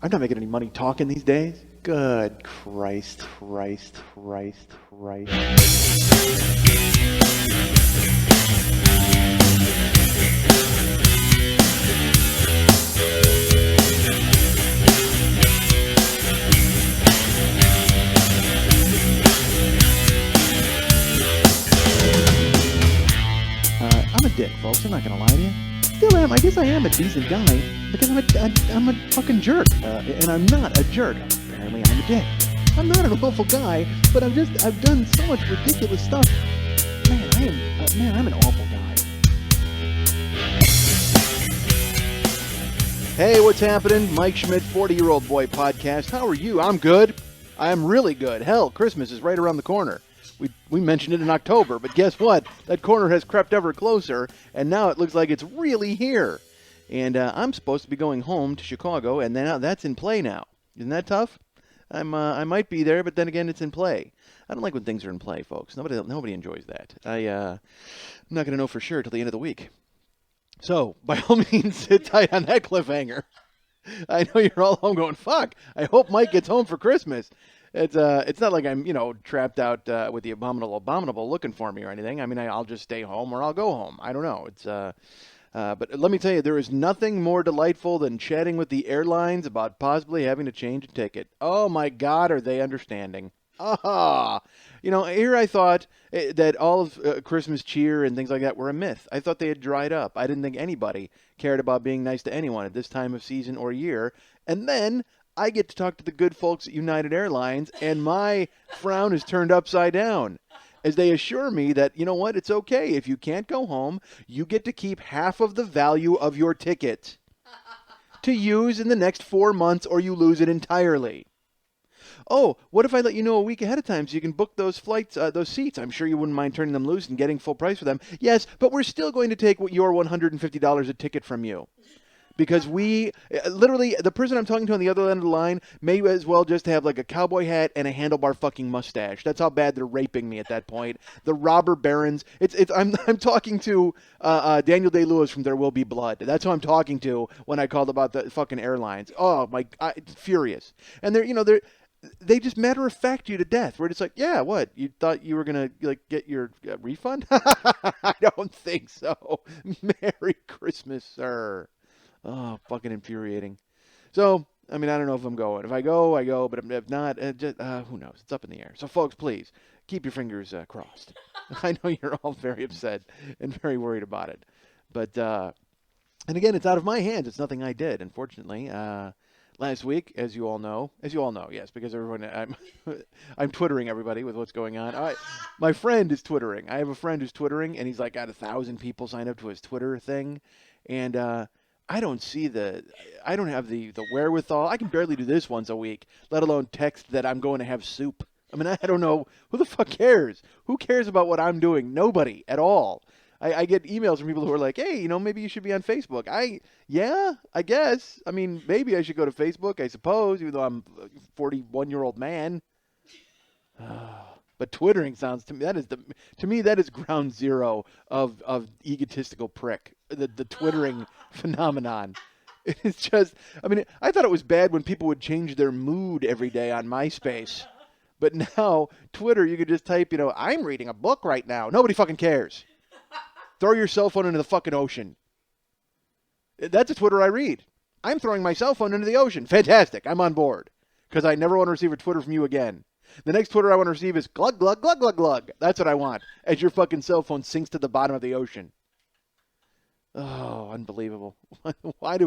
I'm not making any money talking these days. Good Christ. I'm a dick, folks. I'm not gonna lie to you. Still am. I guess I am a decent guy because I'm a fucking jerk, and I'm not a jerk. Apparently, I'm a dick. I'm not an awful guy, but I've done so much ridiculous stuff. I'm an awful guy. Hey, what's happening? Mike Schmidt, 40-year-old boy podcast. How are you? I'm good. I'm really good. Hell, Christmas is right around the corner. We mentioned it in October, but guess what? That corner has crept ever closer, and now it looks like it's really here. And I'm supposed to be going home to Chicago, and then that's in play now. Isn't that tough? I might be there, but then again, it's in play. I don't like when things are in play, folks. Nobody enjoys that. I'm not going to know for sure till the end of the week. So, by all means, sit tight on that cliffhanger. I know you're all home going, fuck, I hope Mike gets home for Christmas. It's not like I'm, trapped out with the abominable looking for me or anything. I mean, I'll just stay home or I'll go home. I don't know. But let me tell you, there is nothing more delightful than chatting with the airlines about possibly having to change a ticket. Oh my God, are they understanding? Here I thought that all of Christmas cheer and things like that were a myth. I thought they had dried up. I didn't think anybody cared about being nice to anyone at this time of season or year. And then I get to talk to the good folks at United Airlines, and my frown is turned upside down as they assure me that, you know what, it's okay. If you can't go home, you get to keep half of the value of your ticket to use in the next 4 months, or you lose it entirely. Oh, what if I let you know a week ahead of time so you can book those flights, those seats? I'm sure you wouldn't mind turning them loose and getting full price for them. Yes, but we're still going to take your $150 a ticket from you. Because literally, the person I'm talking to on the other end of the line may as well just have like a cowboy hat and a handlebar fucking mustache. That's how bad they're raping me at that point. The robber barons. I'm talking to Daniel Day-Lewis from There Will Be Blood. That's who I'm talking to when I called about the fucking airlines. Oh my, furious. And they just matter of fact you to death. Where it's like, yeah, what? You thought you were gonna get your refund? I don't think so. Merry Christmas, sir. Oh, fucking infuriating. So, I mean, I don't know if I'm going. If I go, I go. But if not, who knows? It's up in the air. So, folks, please, keep your fingers crossed. I know you're all very upset and very worried about it. But, and again, it's out of my hands. It's nothing I did, unfortunately. Last week, as you all know, yes, because I'm twittering everybody with what's going on. My friend is twittering. I have a friend who's twittering, and he's like got 1,000 people signed up to his Twitter thing. And, I don't have the wherewithal. I can barely do this once a week, let alone text that I'm going to have soup. I mean, I don't know. Who the fuck cares? Who cares about what I'm doing? Nobody at all. I get emails from people who are like, hey, maybe you should be on Facebook. I guess. I mean, maybe I should go to Facebook, I suppose, even though I'm a 41-year-old man. But twittering sounds to me that is ground zero of egotistical prick. The twittering phenomenon. It's just, I mean, I thought it was bad when people would change their mood every day on MySpace. But now, Twitter, you could just type, I'm reading a book right now. Nobody fucking cares. Throw your cell phone into the fucking ocean. That's a Twitter I read. I'm throwing my cell phone into the ocean. Fantastic. I'm on board. Because I never want to receive a Twitter from you again. The next Twitter I want to receive is glug, glug, glug, glug, glug. That's what I want. As your fucking cell phone sinks to the bottom of the ocean. Oh, unbelievable. Blogs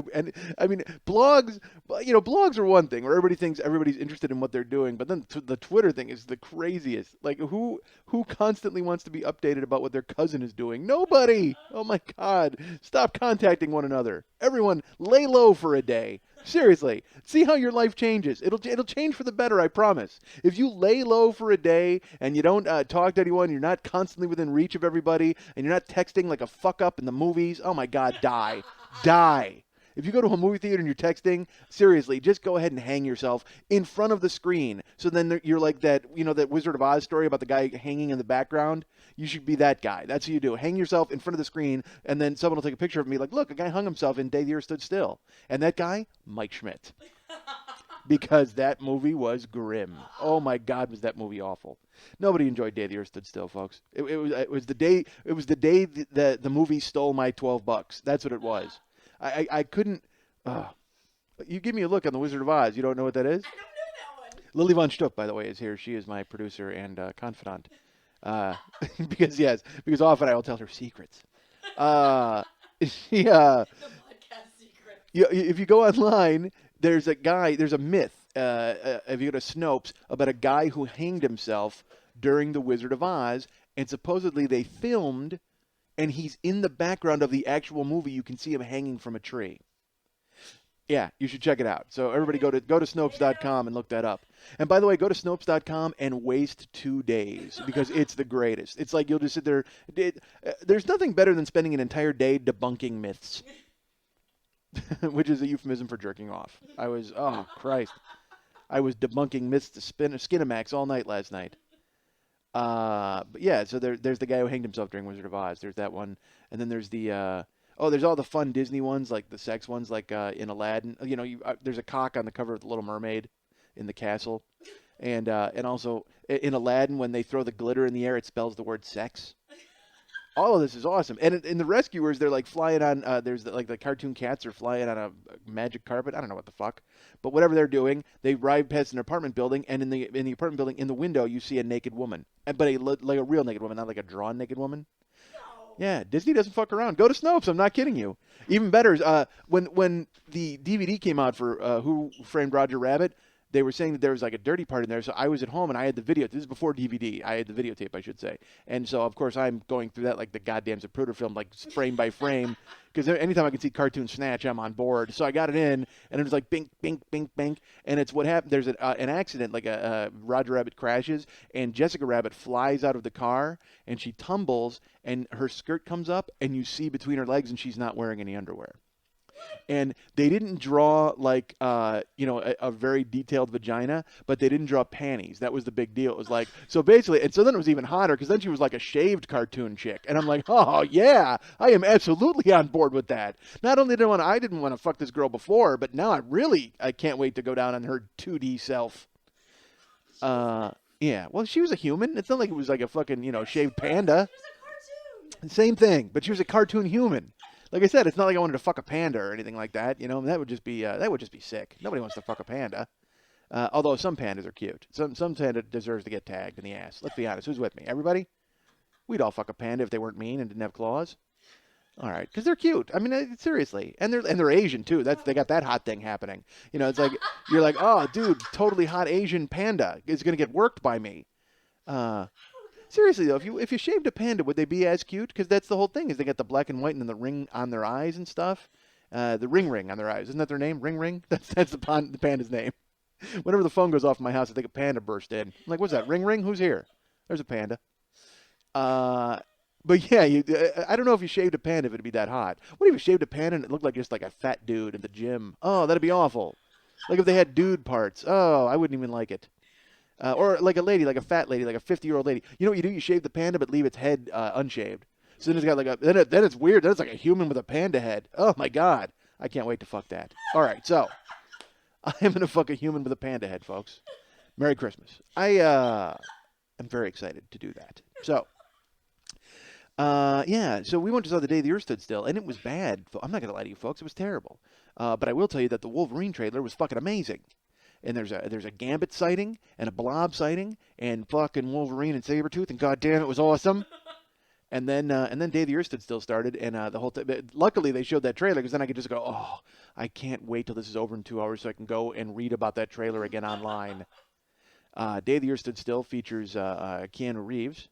are one thing where everybody thinks everybody's interested in what they're doing, but then the Twitter thing is the craziest. Like, who constantly wants to be updated about what their cousin is doing? Nobody. Oh my God. Stop contacting one another. Everyone, lay low for a day. Seriously, see how your life changes. It'll change for the better, I promise. If you lay low for a day and you don't talk to anyone, you're not constantly within reach of everybody, and you're not texting like a fuck up in the movies, oh my God, die. Die. If you go to a movie theater and you're texting, seriously, just go ahead and hang yourself in front of the screen. So then you're like that, that Wizard of Oz story about the guy hanging in the background. You should be that guy. That's what you do. Hang yourself in front of the screen, and then someone will take a picture of me like, look, a guy hung himself and Day the Earth Stood Still. And that guy, Mike Schmidt. because that movie was grim. Oh my God, was that movie awful? Nobody enjoyed Day the Earth Stood Still, folks. It was the day. It was the day the movie stole my $12. That's what it was. I couldn't. You give me a look on The Wizard of Oz. You don't know what that is? I don't know that one. Lily Von Stuck, by the way, is here. She is my producer and confidant. Because often I will tell her secrets. She The podcast secret. if you go online, there's a myth. If you go to Snopes, about a guy who hanged himself during The Wizard of Oz, and supposedly they filmed, and he's in the background of the actual movie. You can see him hanging from a tree. Yeah, you should check it out. So everybody go to Snopes.com and look that up. And by the way, go to Snopes.com and waste 2 days because it's the greatest. It's like you'll just sit there. There's nothing better than spending an entire day debunking myths, which is a euphemism for jerking off. Oh Christ, I was debunking myths to Skinamax all night last night. But yeah, so there's the guy who hanged himself during Wizard of Oz. There's that one, and then there's the. There's all the fun Disney ones, like the sex ones, like in Aladdin. There's a cock on the cover of The Little Mermaid in the castle. And also in Aladdin, when they throw the glitter in the air, it spells the word sex. All of this is awesome. And in the Rescuers, they're like flying on, the cartoon cats are flying on a magic carpet. I don't know what the fuck. But whatever they're doing, they ride past an apartment building, and in the apartment building, in the window, you see a naked woman. But like a real naked woman, not like a drawn naked woman. Yeah, Disney doesn't fuck around. Go to Snopes. I'm not kidding you. Even better is when the DVD came out for Who Framed Roger Rabbit, they were saying that there was like a dirty part in there. So I was at home and I had the video. This is before DVD. I had the videotape, I should say. And so, of course, I'm going through that like the goddamn Zapruder film, like frame by frame. Because anytime I can see cartoon snatch, I'm on board. So I got it in, and it was like bink, bink, bink, bink. And it's what happened. There's an accident, like Roger Rabbit crashes, and Jessica Rabbit flies out of the car, and she tumbles, and her skirt comes up, and you see between her legs, and she's not wearing any underwear. And they didn't draw like a very detailed vagina, but they didn't draw panties. That was the big deal. It was like, so basically, and so then it was even hotter because then she was like a shaved cartoon chick, and I'm like, oh yeah, I am absolutely on board with that. Not only didn't want to fuck this girl before, but now I can't wait to go down on her 2D self. Yeah, well, she was a human. It's not like it was like a fucking shaved panda. She was a cartoon. Same thing, but she was a cartoon human. Like I said, it's not like I wanted to fuck a panda or anything like that. That would just be sick. Nobody wants to fuck a panda. Although some pandas are cute. Some panda deserves to get tagged in the ass. Let's be honest. Who's with me? Everybody? We'd all fuck a panda if they weren't mean and didn't have claws. All right, because they're cute. I mean, seriously, and they're Asian too. They got that hot thing happening. It's like you're like, oh, dude, totally hot Asian panda is gonna get worked by me. Seriously though, if you shaved a panda, would they be as cute? Because that's the whole thing, is they got the black and white and the ring on their eyes and stuff. The ring on their eyes. Isn't that their name? Ring? That's the panda's name. Whenever the phone goes off in my house, I think a panda burst in. I'm like, what's that? Ring? Who's here? There's a panda. But yeah, I don't know if you shaved a panda if it'd be that hot. What if you shaved a panda and it looked like just like a fat dude in the gym? Oh, that'd be awful. Like if they had dude parts. Oh, I wouldn't even like it. Or like a lady, like a fat lady, like a 50-year-old lady. You know what you do? You shave the panda, but leave its head unshaved. So then it's got like then it's weird. Then it's like a human with a panda head. Oh my God, I can't wait to fuck that. All right, so I am gonna fuck a human with a panda head, folks. Merry Christmas. I am very excited to do that. So. So we went to saw The Day the Earth Stood Still, and it was bad. I'm not gonna lie to you, folks. It was terrible. But I will tell you that the Wolverine trailer was fucking amazing. And there's a Gambit sighting and a Blob sighting and fucking Wolverine and Sabretooth, and goddamn, it was awesome. And then Day the Earth Stood Still started, and the whole luckily they showed that trailer because then I could just go, oh, I can't wait till this is over in 2 hours so I can go and read about that trailer again online. Day the Earth Stood Still features Keanu Reeves,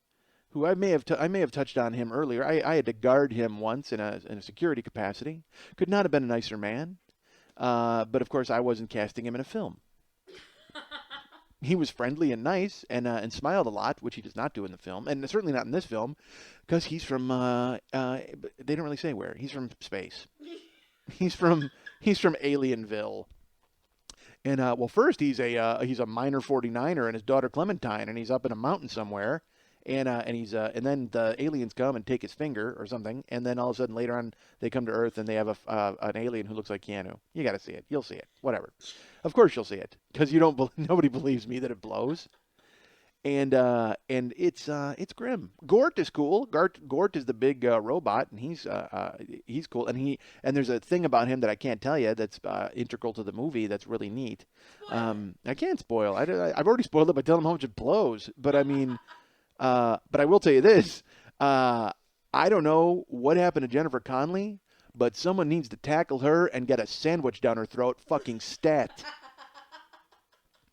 who I may have touched on him earlier. I had to guard him once in a security capacity. Could not have been a nicer man. But of course I wasn't casting him in a film. He was friendly and nice and smiled a lot, which he does not do in the film, and certainly not in this film, because he's from they don't really say where. He's from space. He's from Alienville. And well, first he's a minor 49er and his daughter Clementine, and he's up in a mountain somewhere. and he's and then the aliens come and take his finger or something, and then all of a sudden later on they come to Earth and they have an alien who looks like Keanu. You got to see it. You'll see it. Whatever. Of course you'll see it because you don't. Nobody believes me that it blows. And it's grim. Gort is cool. Gort is the big robot, and he's cool. And there's a thing about him that I can't tell you that's integral to the movie that's really neat. I can't spoil. I've already spoiled it by telling him how much it blows. But I mean, but I will tell you this. I don't know what happened to Jennifer Connelly, but someone needs to tackle her and get a sandwich down her throat. Fucking stat.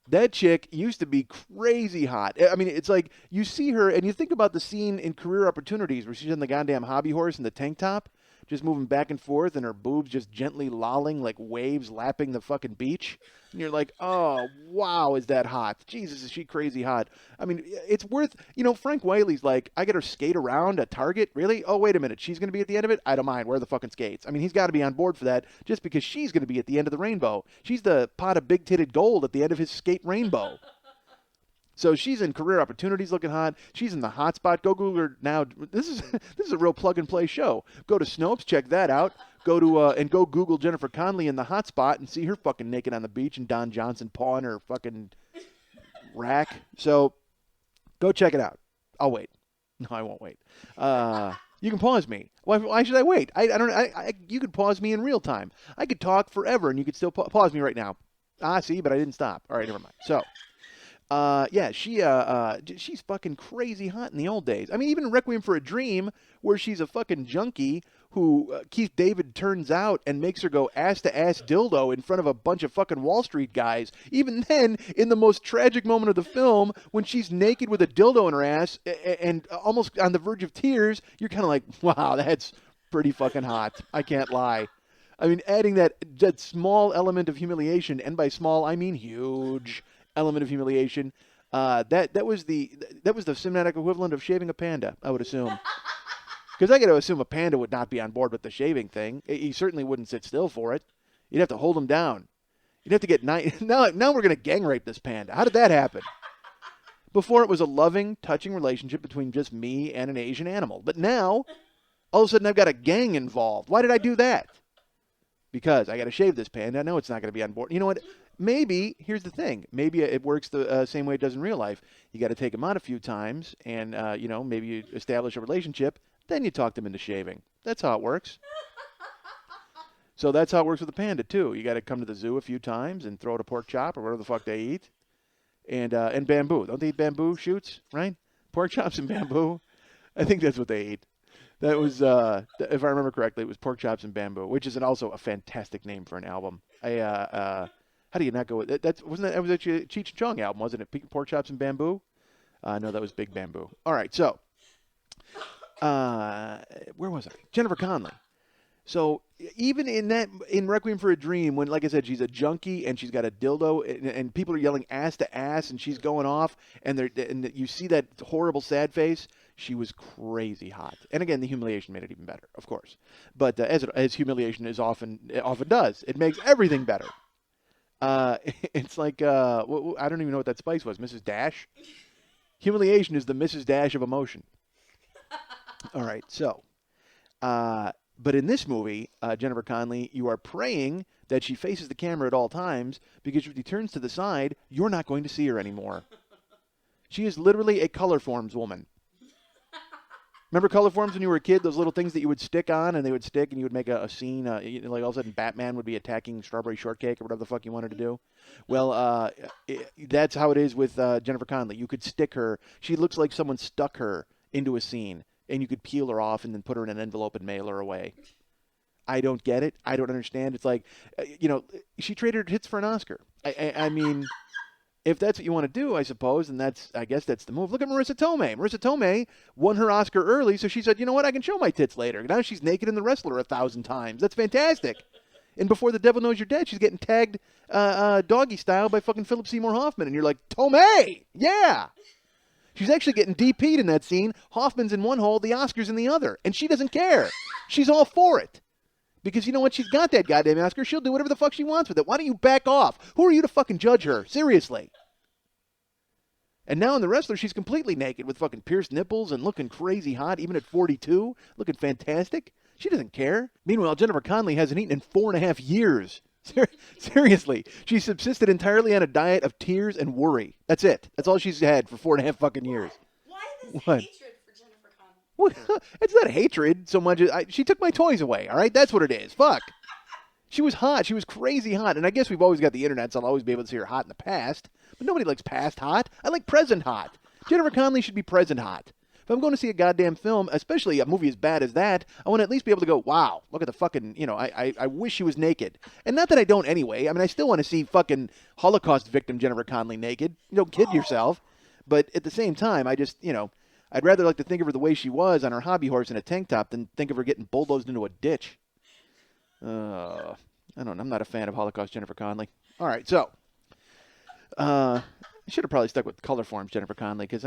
That chick used to be crazy hot. I mean, it's like you see her and you think about the scene in Career Opportunities where she's on the goddamn hobby horse in the tank top, just moving back and forth and her boobs just gently lolling like waves lapping the fucking beach. And you're like, oh, wow, is that hot? Jesus, is she crazy hot? I mean, it's worth, Frank Whaley's like, I got her skate around at Target? Really? Oh, wait a minute. She's going to be at the end of it? I don't mind. Where are the fucking skates? I mean, he's got to be on board for that just because she's going to be at the end of the rainbow. She's the pot of big-titted gold at the end of his skate rainbow. So she's in Career Opportunities looking hot. She's in the hot spot. Go Google her now. This is a real plug-and-play show. Go to Snopes, check that out. Go Google Jennifer Connelly in the hot spot and see her fucking naked on the beach and Don Johnson pawing her fucking rack. So go check it out. I'll wait. No, I won't wait. You can pause me. Why should I wait? I don't. You could pause me in real time. I could talk forever and you could still pause me right now. See, but I didn't stop. All right, never mind. So. Yeah, she's fucking crazy hot in the old days. I mean, even Requiem for a Dream, where she's a fucking junkie who Keith David turns out and makes her go ass-to-ass dildo in front of a bunch of fucking Wall Street guys. Even then, in the most tragic moment of the film, when she's naked with a dildo in her ass and almost on the verge of tears, you're kind of like, wow, that's pretty fucking hot. I can't lie. I mean, adding that small element of humiliation, and by small, I mean huge element of humiliation. That was the cinematic equivalent of shaving a panda, I would assume. Because I got to assume a panda would not be on board with the shaving thing. He certainly wouldn't sit still for it. You'd have to hold him down. You'd have to get now we're going to gang rape this panda. How did that happen? Before it was a loving, touching relationship between just me and an Asian animal. But now, all of a sudden I've got a gang involved. Why did I do that? Because I got to shave this panda. I know it's not going to be on board. You know what? Maybe, here's the thing. Maybe it works the same way it does in real life. You got to take them out a few times and, maybe you establish a relationship. Then you talk them into shaving. That's how it works. So that's how it works with the panda, too. You got to come to the zoo a few times and throw it a pork chop or whatever the fuck they eat. And bamboo. Don't they eat bamboo shoots, right? Pork chops and bamboo. I think that's what they eat. That was, if I remember correctly, it was Pork Chops and Bamboo, which is also a fantastic name for an album. How do you not go with it? That was a Cheech and Chong album, wasn't it? Pork Chops and Bamboo? No, that was Big Bamboo. All right, so where was I? Jennifer Connelly. So even in Requiem for a Dream, when, like I said, she's a junkie and she's got a dildo and people are yelling ass to ass and she's going off and you see that horrible sad face. She was crazy hot. And again, the humiliation made it even better, of course. But as humiliation often does, it makes everything better. It's like, I don't even know what that spice was. Mrs. Dash? Humiliation is the Mrs. Dash of emotion. All right, so, but in this movie, Jennifer Connelly, you are praying that she faces the camera at all times because if she turns to the side, you're not going to see her anymore. She is literally a color forms woman. Remember color forms when you were a kid? Those little things that you would stick on and they would stick and you would make a scene. Like all of a sudden Batman would be attacking Strawberry Shortcake or whatever the fuck you wanted to do. Well, that's how it is with Jennifer Connelly. You could stick her. She looks like someone stuck her into a scene and you could peel her off and then put her in an envelope and mail her away. I don't get it. I don't understand. It's like, she traded her tits for an Oscar. I mean... If that's what you want to do, I suppose, and I guess that's the move. Look at Marissa Tomei. Marissa Tomei won her Oscar early, so she said, you know what, I can show my tits later. Now she's naked in The Wrestler 1,000 times. That's fantastic. And Before the Devil Knows You're Dead, she's getting tagged doggy style by fucking Philip Seymour Hoffman. And you're like, Tomei! Yeah! She's actually getting DP'd in that scene. Hoffman's in one hole, the Oscar's in the other. And she doesn't care. She's all for it. Because you know what? She's got that goddamn Oscar. She'll do whatever the fuck she wants with it. Why don't you back off? Who are you to fucking judge her? Seriously. And now in The Wrestler, she's completely naked with fucking pierced nipples and looking crazy hot, even at 42, looking fantastic. She doesn't care. Meanwhile, Jennifer Connelly hasn't eaten in 4.5 years. Seriously, she subsisted entirely on a diet of tears and worry. That's it. That's all she's had for 4.5 fucking years. Why this What? hatred for Jennifer Connelly? What? It's not hatred so much as she took my toys away. All right, that's what it is. Fuck. She was hot. She was crazy hot. And I guess we've always got the internet, so I'll always be able to see her hot in the past. But nobody likes past hot. I like present hot. Jennifer Connelly should be present hot. If I'm going to see a goddamn film, especially a movie as bad as that, I want to at least be able to go, wow, look at the fucking, I wish she was naked. And not that I don't anyway. I mean, I still want to see fucking Holocaust victim Jennifer Connelly naked. You don't kid yourself. But at the same time, I just, I'd rather like to think of her the way she was on her hobby horse in a tank top than think of her getting bulldozed into a ditch. I don't know. I'm not a fan of Holocaust Jennifer Connelly. All right, so I should have probably stuck with color forms Jennifer Connelly because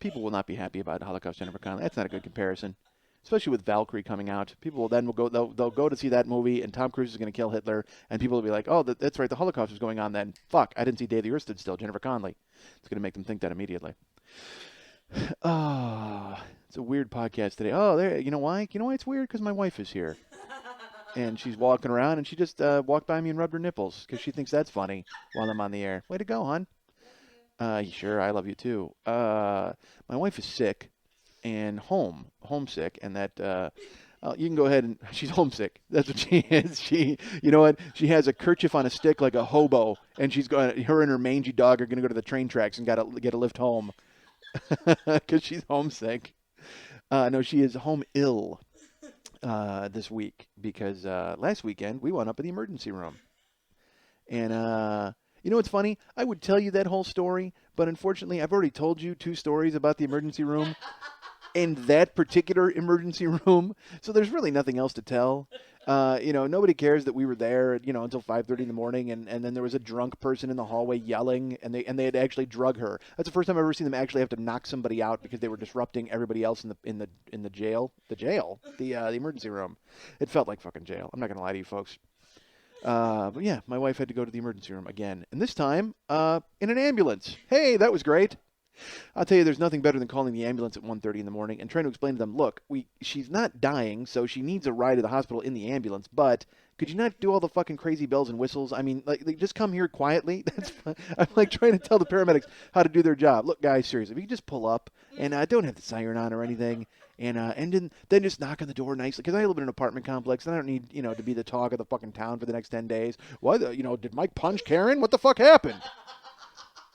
people will not be happy about Holocaust Jennifer Connelly. That's not a good comparison, especially with Valkyrie coming out. People will then they'll go to see that movie and Tom Cruise is going to kill Hitler and people will be like, oh, that's right, the Holocaust was going on then. Fuck, I didn't see Day the Earth Stood Still, Jennifer Connelly. It's going to make them think that immediately. Oh, it's a weird podcast today. Oh, there. You know why? You know why it's weird? Because my wife is here. And she's walking around, and she just walked by me and rubbed her nipples because she thinks that's funny while I'm on the air. Way to go, hon. Sure, I love you too. My wife is sick and homesick, and that you can go ahead and she's homesick. That's what she is. You know what? She has a kerchief on a stick like a hobo, and her and her mangy dog are gonna go to the train tracks and gotta get a lift home because she's homesick. No, she is home ill. This week because last weekend we wound up in the emergency room. And you know what's funny? I would tell you that whole story, but unfortunately I've already told you 2 stories about the emergency room in that particular emergency room, so there's really nothing else to tell. Nobody cares that we were there, until 5:30 in the morning, and then there was a drunk person in the hallway yelling, and they had actually drug her. That's the first time I've ever seen them actually have to knock somebody out because they were disrupting everybody else in the jail, the emergency room. It felt like fucking jail. I'm not gonna lie to you folks. But yeah, my wife had to go to the emergency room again, and this time in an ambulance. Hey, that was great. I'll tell you, there's nothing better than calling the ambulance at 1:30 in the morning and trying to explain to them, look, she's not dying, so she needs a ride to the hospital in the ambulance, but could you not do all the fucking crazy bells and whistles? I mean, just come here quietly. That's fine. I'm like trying to tell the paramedics how to do their job. Look, guys, seriously, if you could just pull up and don't have the siren on or anything, and then just knock on the door nicely, because I live in an apartment complex, and I don't need, to be the talk of the fucking town for the next 10 days. Why, did Mike punch Karen? What the fuck happened?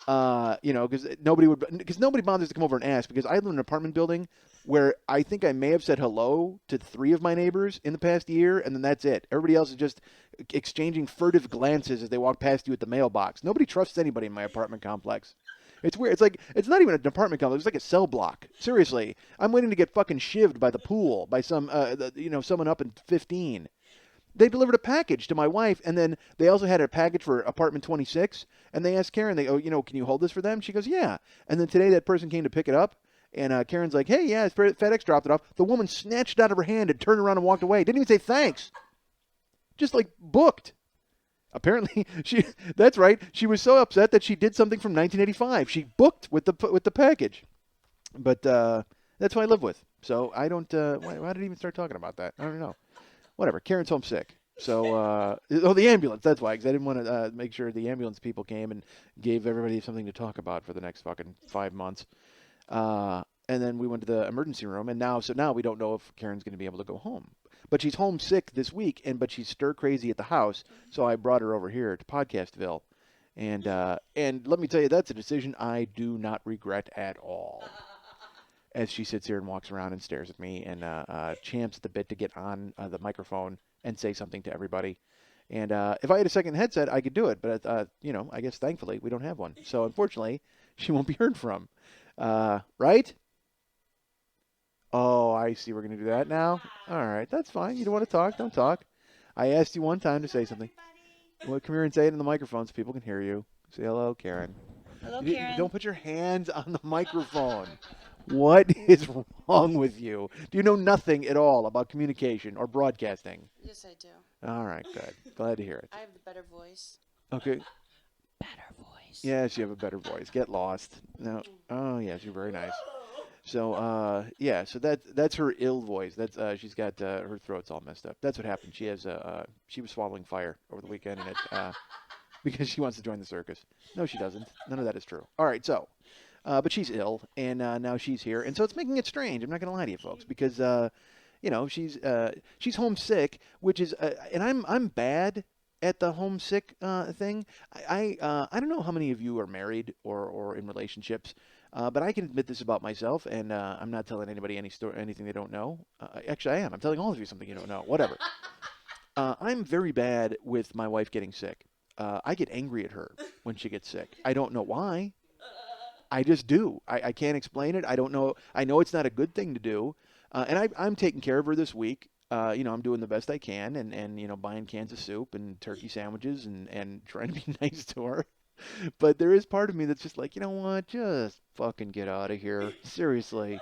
Because nobody bothers to come over and ask, because I live in an apartment building where I think I may have said hello to 3 of my neighbors in the past year, and then that's it. Everybody else is just exchanging furtive glances as they walk past you at the mailbox. Nobody trusts anybody in my apartment complex. It's weird. It's like, it's not even an apartment complex. It's like a cell block. Seriously. I'm waiting to get fucking shivved by the pool by someone up in 15. They delivered a package to my wife, and then they also had a package for apartment 26, and they asked Karen, can you hold this for them? She goes, yeah. And then today that person came to pick it up, and Karen's like, hey, yeah, FedEx dropped it off. The woman snatched it out of her hand and turned around and walked away. Didn't even say thanks. Just like booked. Apparently, that's right. She was so upset that she did something from 1985. She booked with the package. But that's who I live with. So I don't, why did I even start talking about that? I don't know. Whatever. Karen's homesick. So, the ambulance. That's why, because I didn't want to make sure the ambulance people came and gave everybody something to talk about for the next fucking 5 months. And then we went to the emergency room, and now we don't know if Karen's going to be able to go home. But she's homesick this week, but she's stir crazy at the house. So I brought her over here to Podcastville, and let me tell you, that's a decision I do not regret at all. As she sits here and walks around and stares at me and champs at the bit to get on the microphone and say something to everybody. And if I had a second headset, I could do it. But, I guess thankfully we don't have one. So unfortunately, she won't be heard from. Right? Oh, I see. We're going to do that now? All right. That's fine. You don't want to talk? Don't talk. I asked you one time to say something. Well, come here and say it in the microphone so people can hear you. Say hello, Karen. Hello, Karen. Don't put your hands on the microphone. What is wrong with you? Do you know nothing at all about communication or broadcasting? Yes, I do. All right, good. Glad to hear it. I have the better voice. Okay. Better voice. voice. Yes, you have a better voice. Get lost. No. Oh, yes, you're very nice. So, yeah, so that's her ill voice. That's she's got her throat's all messed up. That's what happened. She was swallowing fire over the weekend, and it because she wants to join the circus. No, she doesn't. None of that is true. All right, so, but she's ill, and now she's here, and so it's making it strange. I'm not going to lie to you folks, because she's homesick, which is, and I'm bad at the homesick thing. I don't know how many of you are married or in relationships, but I can admit this about myself, and I'm not telling anybody anything they don't know. Actually, I am. I'm telling all of you something you don't know. Whatever. I'm very bad with my wife getting sick. I get angry at her when she gets sick. I don't know why. I just do. I can't explain it. I don't know. I know it's not a good thing to do. And I'm taking care of her this week. I'm doing the best I can and buying cans of soup and turkey sandwiches and trying to be nice to her. But there is part of me that's just like, you know what? Just fucking get out of here. Seriously.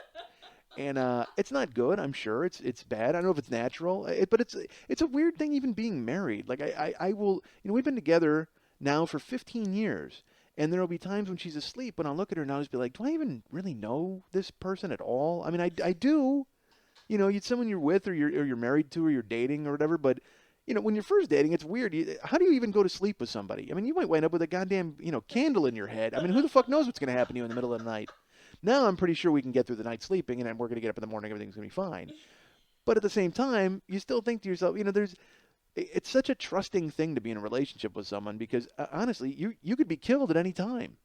And it's not good. I'm sure it's bad. I don't know if it's natural, but it's a weird thing even being married. Like I will, we've been together now for 15 years, and there will be times when she's asleep, and I'll look at her and I'll just be like, do I even really know this person at all? I mean, I do. You're someone you're with or you're married to or you're dating or whatever, but when you're first dating, it's weird. How do you even go to sleep with somebody? I mean, you might wind up with a goddamn, candle in your head. I mean, who the fuck knows what's going to happen to you in the middle of the night? Now I'm pretty sure we can get through the night sleeping, and we're going to get up in the morning, everything's going to be fine. But at the same time, you still think to yourself, it's such a trusting thing to be in a relationship with someone because, honestly, you could be killed at any time.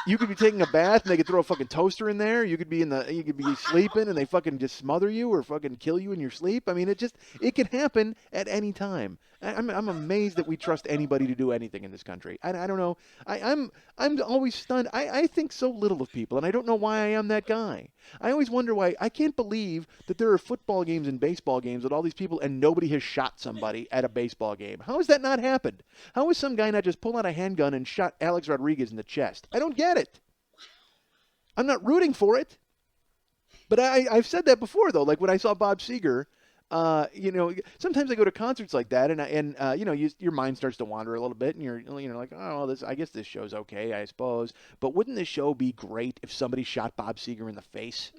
You could be taking a bath and they could throw a fucking toaster in there. You could be sleeping and they fucking just smother you or fucking kill you in your sleep. I mean, it can happen at any time. I'm amazed that we trust anybody to do anything in this country. I don't know. I'm always stunned. I think so little of people, and I don't know why I am that guy. I always wonder why. I can't believe that there are football games and baseball games with all these people and nobody has shot somebody at a baseball game. How has that not happened? How has some guy not just pulled out a handgun and shot Alex Rodriguez in the chest? I don't get it. I'm not rooting for it. But I've said that before, though. Like when I saw Bob Seger, sometimes I go to concerts like that, and your mind starts to wander a little bit, and you're like, oh, well, I guess this show's okay, I suppose. But wouldn't this show be great if somebody shot Bob Seger in the face?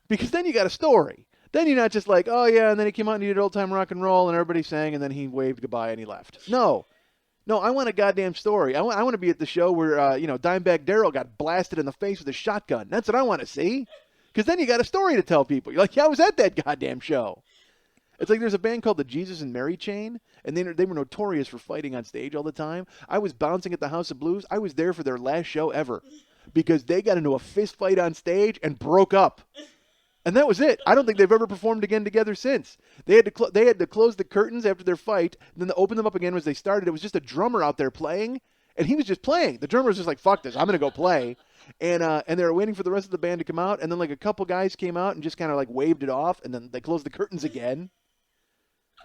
Because then you got a story. Then you're not just like, oh yeah, and then he came out and he did old time rock and roll, and everybody sang, and then he waved goodbye and he left. No, I want a goddamn story. I want to be at the show where Dimebag Darrell got blasted in the face with a shotgun. That's what I want to see. Because then you got a story to tell people. You're like, yeah, I was at that goddamn show. It's like there's a band called the Jesus and Mary Chain, and they were notorious for fighting on stage all the time. I was bouncing at the House of Blues. I was there for their last show ever because they got into a fist fight on stage and broke up. And that was it. I don't think they've ever performed again together since. They had to close the curtains after their fight, and then to open them up again as they started. It was just a drummer out there playing, and he was just playing. The drummer was just like, fuck this, I'm going to go play. And they were waiting for the rest of the band to come out, and then like a couple guys came out and just kind of like waved it off, and then they closed the curtains again.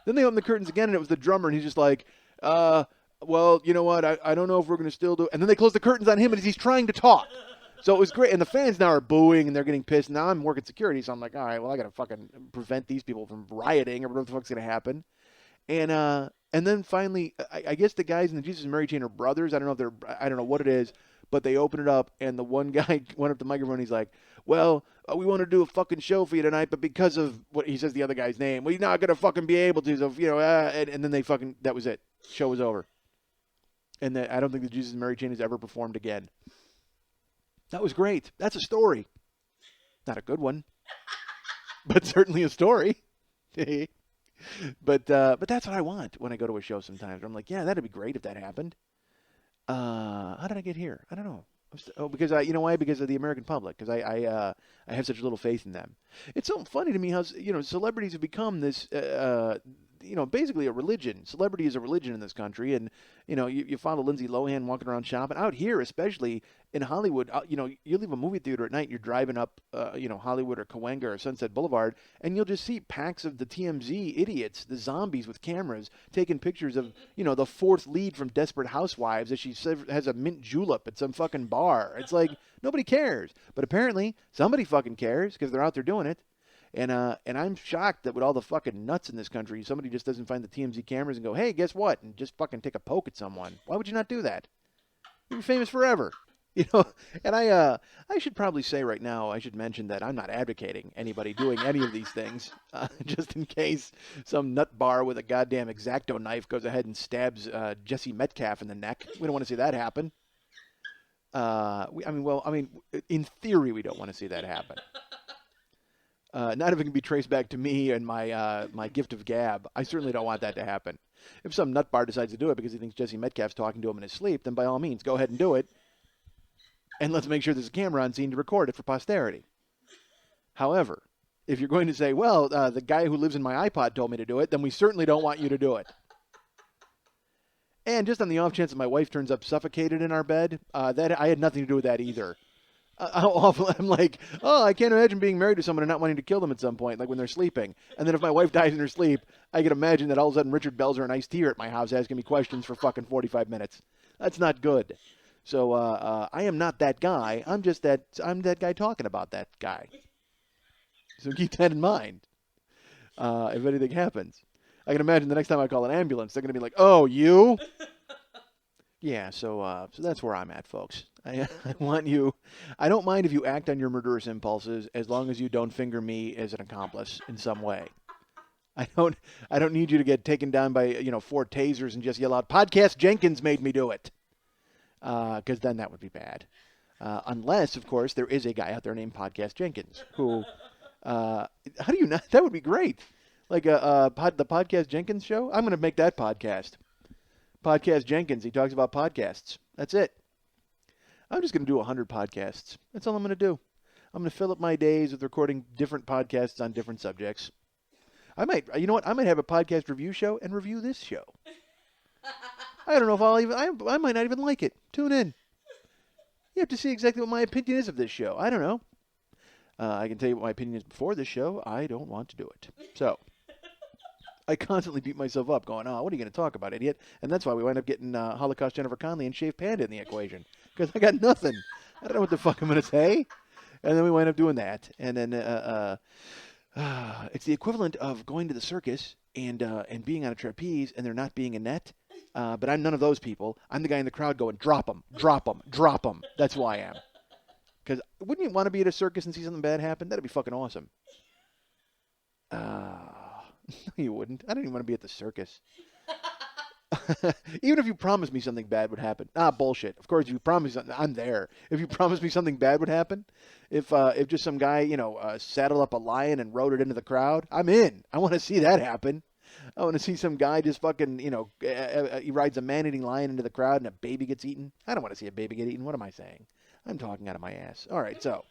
Then they opened the curtains again, and it was the drummer, and he's just like, well, you know what, I don't know if we're going to still do it. And then they closed the curtains on him as he's trying to talk. So it was great, and the fans now are booing, and they're getting pissed. Now I'm working security, so I'm like, all right, well, I got to fucking prevent these people from rioting or whatever the fuck's going to happen. And then finally, I guess the guys in the Jesus and Mary Chain are brothers. I don't know what it is, but they open it up, and the one guy went up to the microphone, and he's like, well, we want to do a fucking show for you tonight, but because of what he says the other guy's name, we're not going to fucking be able to, so, and then they fucking, that was it. Show was over. And I don't think the Jesus and Mary Chain has ever performed again. That was great. That's a story. Not a good one, but certainly a story. But that's what I want when I go to a show sometimes. I'm like, yeah, that'd be great if that happened. How did I get here? I don't know. Because you know why? Because of the American public. Because I have such little faith in them. It's so funny to me how celebrities have become this basically a religion. Celebrity is a religion in this country, and you follow Lindsay Lohan walking around shopping out here, especially in Hollywood. You leave a movie theater at night, and you're driving up Hollywood or Cahuenga or Sunset Boulevard, and you'll just see packs of the TMZ idiots, the zombies with cameras, taking pictures of the fourth lead from Desperate Housewives as she has a mint julep at some fucking bar. It's like nobody cares, but apparently somebody fucking cares because they're out there doing it. And I'm shocked that with all the fucking nuts in this country, somebody just doesn't find the TMZ cameras and go, hey, guess what? And just fucking take a poke at someone. Why would you not do that? You'll be famous forever. And I should probably say right now, I should mention that I'm not advocating anybody doing any of these things, just in case some nut bar with a goddamn X-Acto knife goes ahead and stabs Jesse Metcalf in the neck. We don't want to see that happen. In theory, we don't want to see that happen. Not if it can be traced back to me and my gift of gab. I certainly don't want that to happen. If some nut bar decides to do it because he thinks Jesse Metcalf's talking to him in his sleep, then by all means, go ahead and do it. And let's make sure there's a camera on scene to record it for posterity. However, if you're going to say, well, the guy who lives in my iPod told me to do it, then we certainly don't want you to do it. And just on the off chance that my wife turns up suffocated in our bed, that I had nothing to do with that either. How awful. I'm like, I can't imagine being married to someone and not wanting to kill them at some point, like when they're sleeping. And then if my wife dies in her sleep, I can imagine that all of a sudden Richard Belzer and Iced Tea are at my house asking me questions for fucking 45 minutes. That's not good. So I am not that guy. I'm that guy talking about that guy. So keep that in mind. If anything happens, I can imagine the next time I call an ambulance, they're going to be like, "Oh, you?" Yeah. So that's where I'm at, folks. I want you. I don't mind if you act on your murderous impulses, as long as you don't finger me as an accomplice in some way. I don't need you to get taken down by 4 tasers and just yell out, "Podcast Jenkins made me do it." Because then that would be bad. Unless, of course, there is a guy out there named Podcast Jenkins who, how do you not? That would be great. Like the Podcast Jenkins show. I'm going to make that podcast. Podcast Jenkins. He talks about podcasts. That's it. I'm just going to do 100 podcasts. That's all I'm going to do. I'm going to fill up my days with recording different podcasts on different subjects. I might have a podcast review show and review this show. I don't know if I might not even like it. Tune in. You have to see exactly what my opinion is of this show. I don't know. I can tell you what my opinion is before this show. I don't want to do it. So, I constantly beat myself up going, what are you going to talk about, idiot? And that's why we wind up getting Holocaust Jennifer Connolly and Shaved Panda in the equation. Because I got nothing. I don't know what the fuck I'm going to say. And then we wind up doing that. And then it's the equivalent of going to the circus and being on a trapeze and there not being a net. But I'm none of those people. I'm the guy in the crowd going, drop them, drop them, drop them. That's who I am. Because wouldn't you want to be at a circus and see something bad happen? That'd be fucking awesome. No, you wouldn't. I don't even want to be at the circus. Even if you promised me something bad would happen. Bullshit. Of course, if you promise something, I'm there. If you promised me something bad would happen, if just some guy, saddled up a lion and rode it into the crowd, I'm in. I want to see that happen. I want to see some guy just fucking, he rides a man-eating lion into the crowd and a baby gets eaten. I don't want to see a baby get eaten. What am I saying? I'm talking out of my ass. All right, so.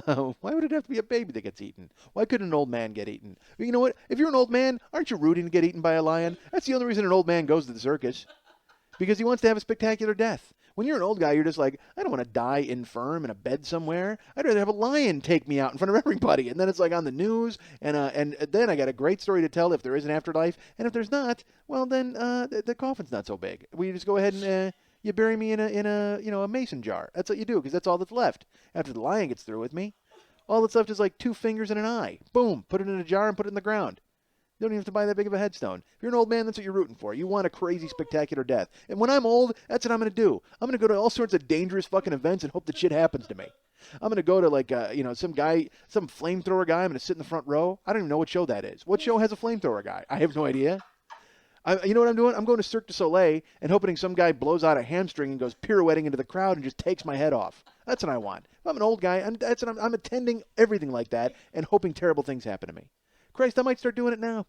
Why would it have to be a baby that gets eaten? Why couldn't an old man get eaten? You know what? If you're an old man, aren't you rooting to get eaten by a lion? That's the only reason an old man goes to the circus. Because he wants to have a spectacular death. When you're an old guy, you're just like, I don't want to die infirm in a bed somewhere. I'd rather have a lion take me out in front of everybody. And then it's like on the news. And then I got a great story to tell if there is an afterlife. And if there's not, well, then the coffin's not so big. We just go ahead and you bury me in a mason jar. That's what you do because that's all that's left. After the lion gets through with me, all that's left is like 2 fingers and an eye. Boom, put it in a jar and put it in the ground. You don't even have to buy that big of a headstone. If you're an old man, that's what you're rooting for. You want a crazy, spectacular death. And when I'm old, that's what I'm going to do. I'm going to go to all sorts of dangerous fucking events and hope that shit happens to me. I'm going to go to like, some flamethrower guy. I'm going to sit in the front row. I don't even know what show that is. What show has a flamethrower guy? I have no idea. You know what I'm doing? I'm going to Cirque du Soleil and hoping some guy blows out a hamstring and goes pirouetting into the crowd and just takes my head off. That's what I want. If I'm an old guy, I'm attending everything like that and hoping terrible things happen to me. Christ, I might start doing it now.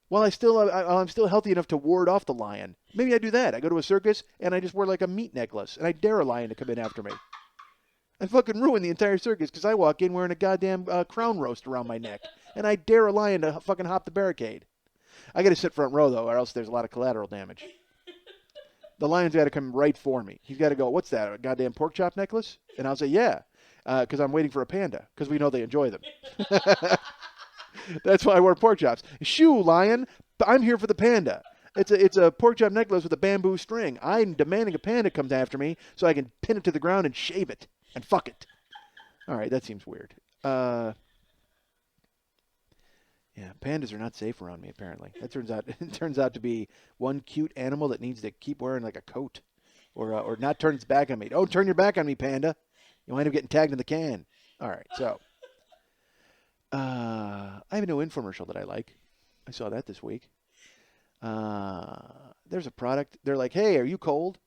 While I'm still healthy enough to ward off the lion. Maybe I do that. I go to a circus and I just wear like a meat necklace and I dare a lion to come in after me. I fucking ruin the entire circus because I walk in wearing a goddamn crown roast around my neck and I dare a lion to fucking hop the barricade. I got to sit front row though, or else there's a lot of collateral damage. The lion's got to come right for me. He's got to go, what's that, a goddamn pork chop necklace? And I'll say, yeah, because I'm waiting for a panda, because we know they enjoy them. That's why I wear pork chops. Shoo, lion, I'm here for the panda. It's a pork chop necklace with a bamboo string. I'm demanding a panda comes after me so I can pin it to the ground and shave it and fuck it. All right, that seems weird. Yeah, pandas are not safe around me. Apparently, that turns out it turns out to be one cute animal that needs to keep wearing like a coat, or not turn its back on me. Don't turn your back on me, panda. You wind up getting tagged in the can. All right, so I have a new infomercial that I like. I saw that this week. There's a product. They're like, "Hey, are you cold?"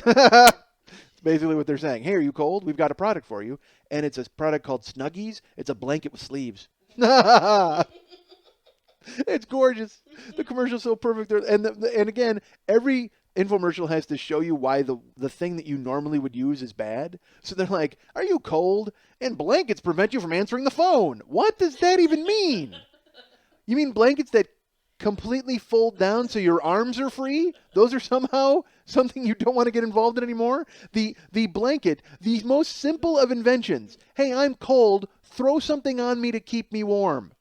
It's basically what they're saying. "Hey, are you cold? We've got a product for you." And it's a product called Snuggies. It's a blanket with sleeves. It's gorgeous. The commercial's so perfect. And again, every infomercial has to show you why the thing that you normally would use is bad. So they're like, "Are you cold? And blankets prevent you from answering the phone." What does that even mean? You mean blankets that completely fold down so your arms are free? Those are somehow something you don't want to get involved in anymore? The blanket, the most simple of inventions. "Hey, I'm cold. Throw something on me to keep me warm."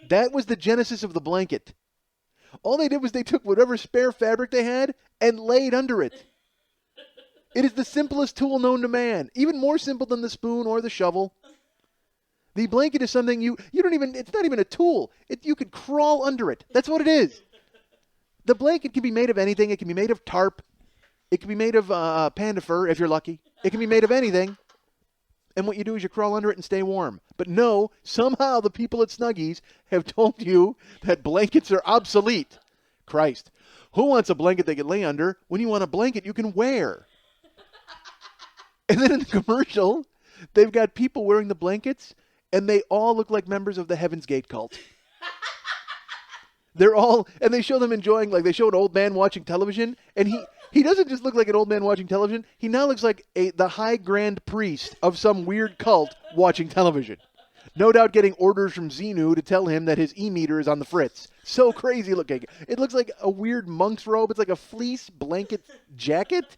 That was the genesis of the blanket. All they did was they took whatever spare fabric they had and laid under it. It is the simplest tool known to man, even more simple than the spoon or the shovel. The blanket is something you don't even, it's not even a tool. You could crawl under it. That's what it is. The blanket can be made of anything. It can be made of tarp. It can be made of panda fur if you're lucky. It can be made of anything. And what you do is you crawl under it and stay warm. But no, somehow the people at Snuggies have told you that blankets are obsolete. Christ. Who wants a blanket they can lay under when you want a blanket you can wear? And then in the commercial, they've got people wearing the blankets, and they all look like members of the Heaven's Gate cult. And they show them enjoying, like they show an old man watching television, and he doesn't just look like an old man watching television. He now looks like the high grand priest of some weird cult watching television. No doubt getting orders from Xenu to tell him that his e-meter is on the fritz. So crazy looking. It looks like a weird monk's robe. It's like a fleece blanket jacket.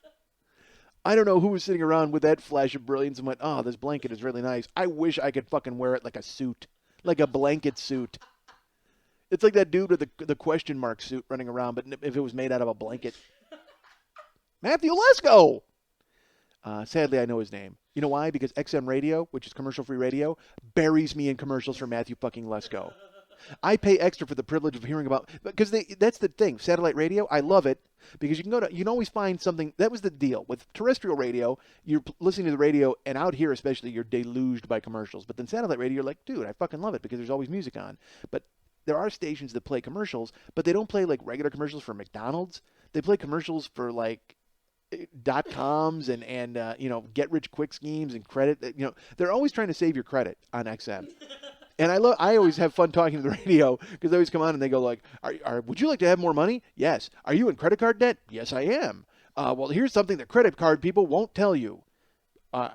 I don't know who was sitting around with that flash of brilliance and went, "Oh, this blanket is really nice. I wish I could fucking wear it like a suit. Like a blanket suit." It's like that dude with the question mark suit running around, but if it was made out of a blanket. Matthew Lesko! Sadly, I know his name. You know why? Because XM Radio, which is commercial-free radio, buries me in commercials for Matthew fucking Lesko. I pay extra for the privilege of hearing about, because that's the thing. Satellite radio, I love it because you can always find something. That was the deal with terrestrial radio. You're listening to the radio, and out here especially, you're deluged by commercials. But then satellite radio, you're like, dude, I fucking love it because there's always music on. But there are stations that play commercials, but they don't play like regular commercials for McDonald's. They play commercials for like .coms and get rich quick schemes and credit. They're always trying to save your credit on XM. And I always have fun talking to the radio because they always come on and they go like, would you like to have more money? Yes. Are you in credit card debt? Yes, I am. Well, here's something that credit card people won't tell you.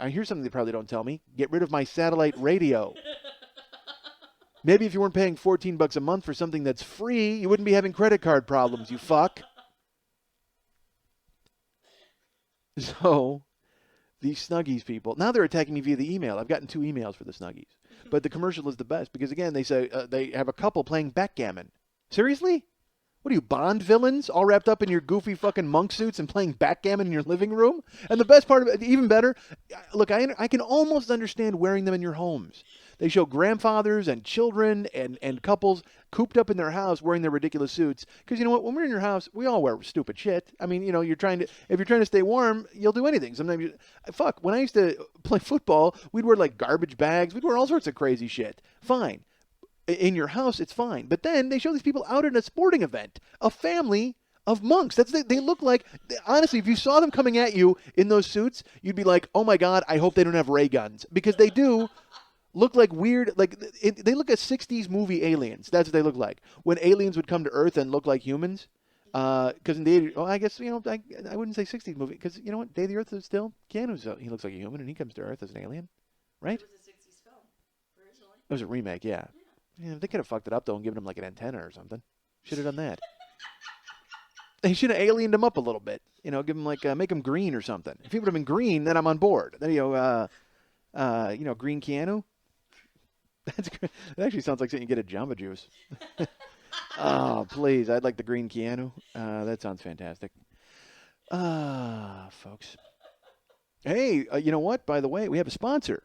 Here's something they probably don't tell me. Get rid of my satellite radio. Maybe if you weren't paying $14 a month for something that's free, you wouldn't be having credit card problems, you fuck. So, these Snuggies people, now they're attacking me via the email. I've gotten 2 emails for the Snuggies. But the commercial is the best because, again, they say they have a couple playing backgammon. Seriously? What are you, Bond villains all wrapped up in your goofy fucking monk suits and playing backgammon in your living room? And the best part of it, even better, look, I can almost understand wearing them in your homes. They show grandfathers and children and couples cooped up in their house wearing their ridiculous suits. Because you know what? When we're in your house, we all wear stupid shit. I mean, if you're trying to stay warm, you'll do anything. Sometimes, when I used to play football, we'd wear like garbage bags. We'd wear all sorts of crazy shit. Fine. In your house, it's fine. But then they show these people out at a sporting event, a family of monks. They look like, honestly, if you saw them coming at you in those suits, you'd be like, oh my God, I hope they don't have ray guns. Because they do look like weird, they look at 60s movie aliens. That's what they look like. When aliens would come to Earth and look like humans. Because in the 80s, I guess, I wouldn't say 60s movie. Because, you know what, Day of the Earth is still, Keanu, he looks like a human and he comes to Earth as an alien. Right? It was a 60s film, originally. It was a remake, yeah. Yeah, they could have fucked it up, though, and given him, like, an antenna or something. Should have done that. They should have aliened him up a little bit. Give him, make him green or something. If he would have been green, then I'm on board. Then, green Keanu. That actually sounds like something you get at Jamba Juice. Oh, please. I'd like the green Keanu. That sounds fantastic. Folks. Hey, you know what? By the way, we have a sponsor.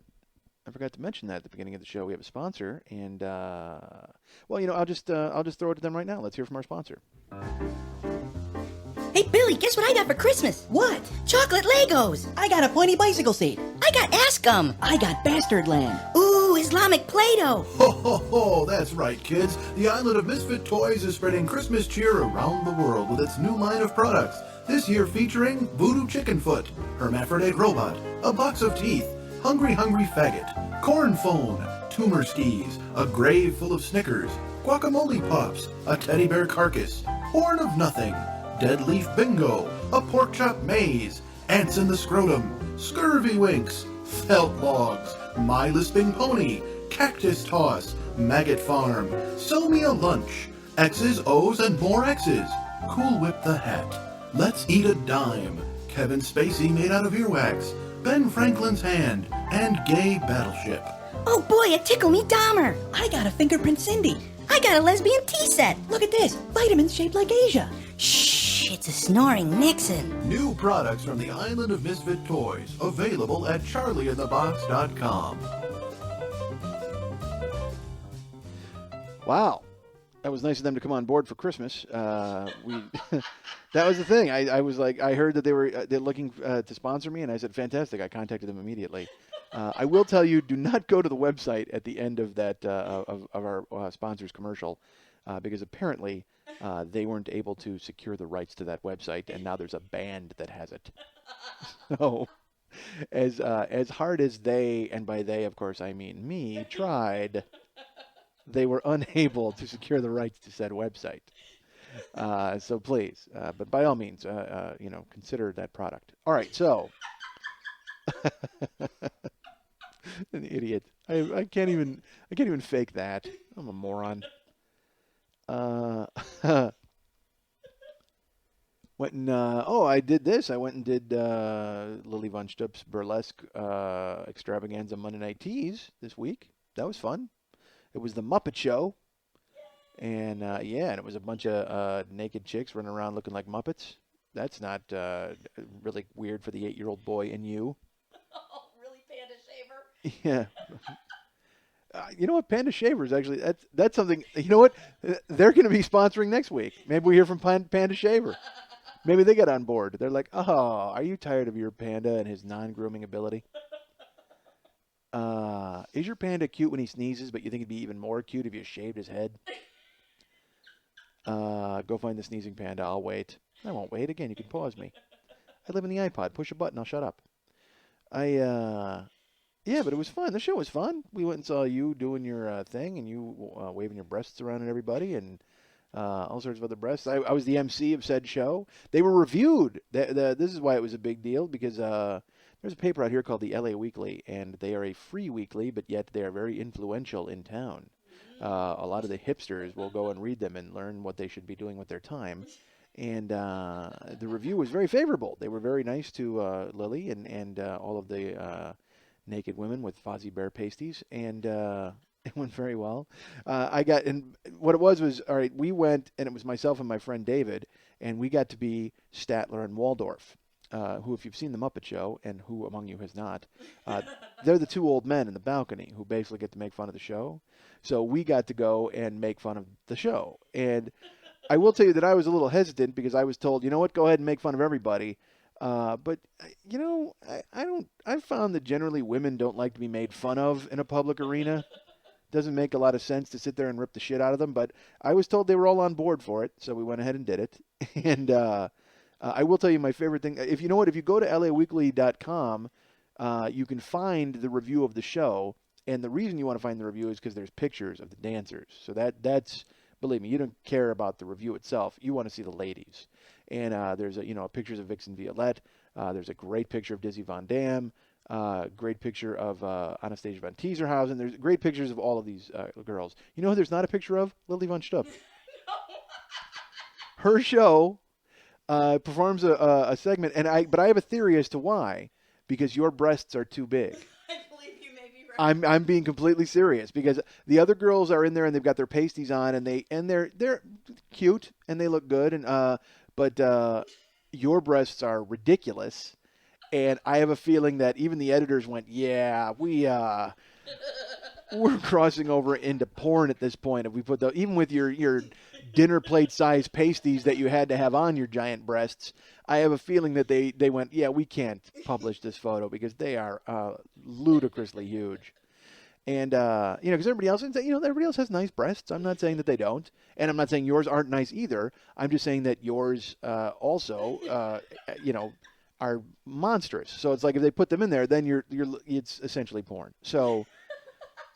I forgot to mention that at the beginning of the show. We have a sponsor, and I'll just throw it to them right now. Let's hear from our sponsor. Hey, Billy, guess what I got for Christmas? What? Chocolate Legos. I got a pointy bicycle seat. I got Ass Gum. I got Bastard Land. Ooh, Islamic Play-Doh. Ho, ho, ho, that's right, kids. The Island of Misfit Toys is spreading Christmas cheer around the world with its new line of products. This year featuring Voodoo Chicken Foot, Hermaphrodite Robot, a Box of Teeth, Hungry Hungry Faggot, Corn Phone, Tumor Skis, a Grave Full of Snickers, Guacamole Pops, a Teddy Bear Carcass, Horn of Nothing, Dead Leaf Bingo, a Pork Chop Maze, Ants in the Scrotum, Scurvy Winks, Felt Logs, My Lisping Pony, Cactus Toss, Maggot Farm, Sew Me a Lunch, X's, O's, and more X's, Cool Whip the Hat, Let's Eat a Dime, Kevin Spacey made out of earwax, Ben Franklin's Hand, and Gay Battleship. Oh boy, a Tickle Me Dahmer. I got a Fingerprint Cindy. I got a lesbian tea set. Look at this. Vitamins shaped like Asia. Shh, it's a snoring Nixon. New products from the Island of Misfit Toys, available at charlieinthebox.com. Wow. That was nice of them to come on board for Christmas. That was the thing. I was like, I heard that they're looking to sponsor me, and I said, fantastic. I contacted them immediately. I will tell you, do not go to the website at the end of that of our sponsor's commercial, because apparently they weren't able to secure the rights to that website, and now there's a band that has it. So, as hard as they, and by they, of course, I mean me, tried, they were unable to secure the rights to said website. So please, but by all means, consider that product. All right, so. An idiot. I can't even fake that. I'm a moron. I did this. I went and did Lily Von Stup's burlesque extravaganza Monday Night Tease this week. That was fun. It was the Muppet Show. And and it was a bunch of naked chicks running around looking like Muppets. That's not really weird for the 8-year-old boy in you. Oh, really, Panda Shaver? Yeah. You know what? Panda Shavers, actually, that's something. You know what? They're going to be sponsoring next week. Maybe we hear from Panda Shaver. Maybe they get on board. They're like, oh, are you tired of your panda and his non-grooming ability? Is your panda cute when he sneezes, but you think it'd be even more cute if you shaved his head? Go find the sneezing panda. I'll wait. I won't wait. Again, you can pause me. I live in the iPod. Push a button. I'll shut up. Yeah, but it was fun. The show was fun. We went and saw you doing your thing, and you waving your breasts around at everybody, and all sorts of other breasts. I was the MC of said show. They were reviewed. This is why it was a big deal, because there's a paper out here called the LA Weekly, and they are a free weekly, but yet they are very influential in town. A lot of the hipsters will go and read them and learn what they should be doing with their time. And the review was very favorable. They were very nice to Lily and all of the naked women with Fozzie Bear pasties, and it went very well. And what it was all right, we went, and it was myself and my friend David, and we got to be Statler and Waldorf, who, if you've seen The Muppet Show, and who among you has not, they're the two old men in the balcony who basically get to make fun of the show. So we got to go and make fun of the show. And I will tell you that I was a little hesitant, because I was told, you know what, go ahead and make fun of everybody. But I found that generally women don't like to be made fun of in a public arena. Doesn't make a lot of sense to sit there and rip the shit out of them, but I was told they were all on board for it, so we went ahead and did it. And I will tell you my favorite thing. If you go to laweekly.com, you can find the review of the show, and the reason you want to find the review is because there's pictures of the dancers. So that's, believe me, you don't care about the review itself. You want to see the ladies. And there's pictures of Vixen Violette. There's a great picture of Dizzy Von Dam. Great picture of Anastasia Von Teeserhausen. There's great pictures of all of these girls. You know who there's not a picture of? Lily Von Stupp. Her show performs a segment, but I have a theory as to why. Because your breasts are too big. I believe you may be right. I'm being completely serious, because the other girls are in there and they've got their pasties on, and they're cute and they look good, and but your breasts are ridiculous, and I have a feeling that even the editors went, yeah, we we're crossing over into porn at this point. If we put even with your dinner plate size pasties that you had to have on your giant breasts, I have a feeling that they went, yeah, we can't publish this photo because they are ludicrously huge. And because everybody else has nice breasts. I'm not saying that they don't, and I'm not saying yours aren't nice either. I'm just saying that yours also, are monstrous. So it's like if they put them in there, then it's essentially porn. So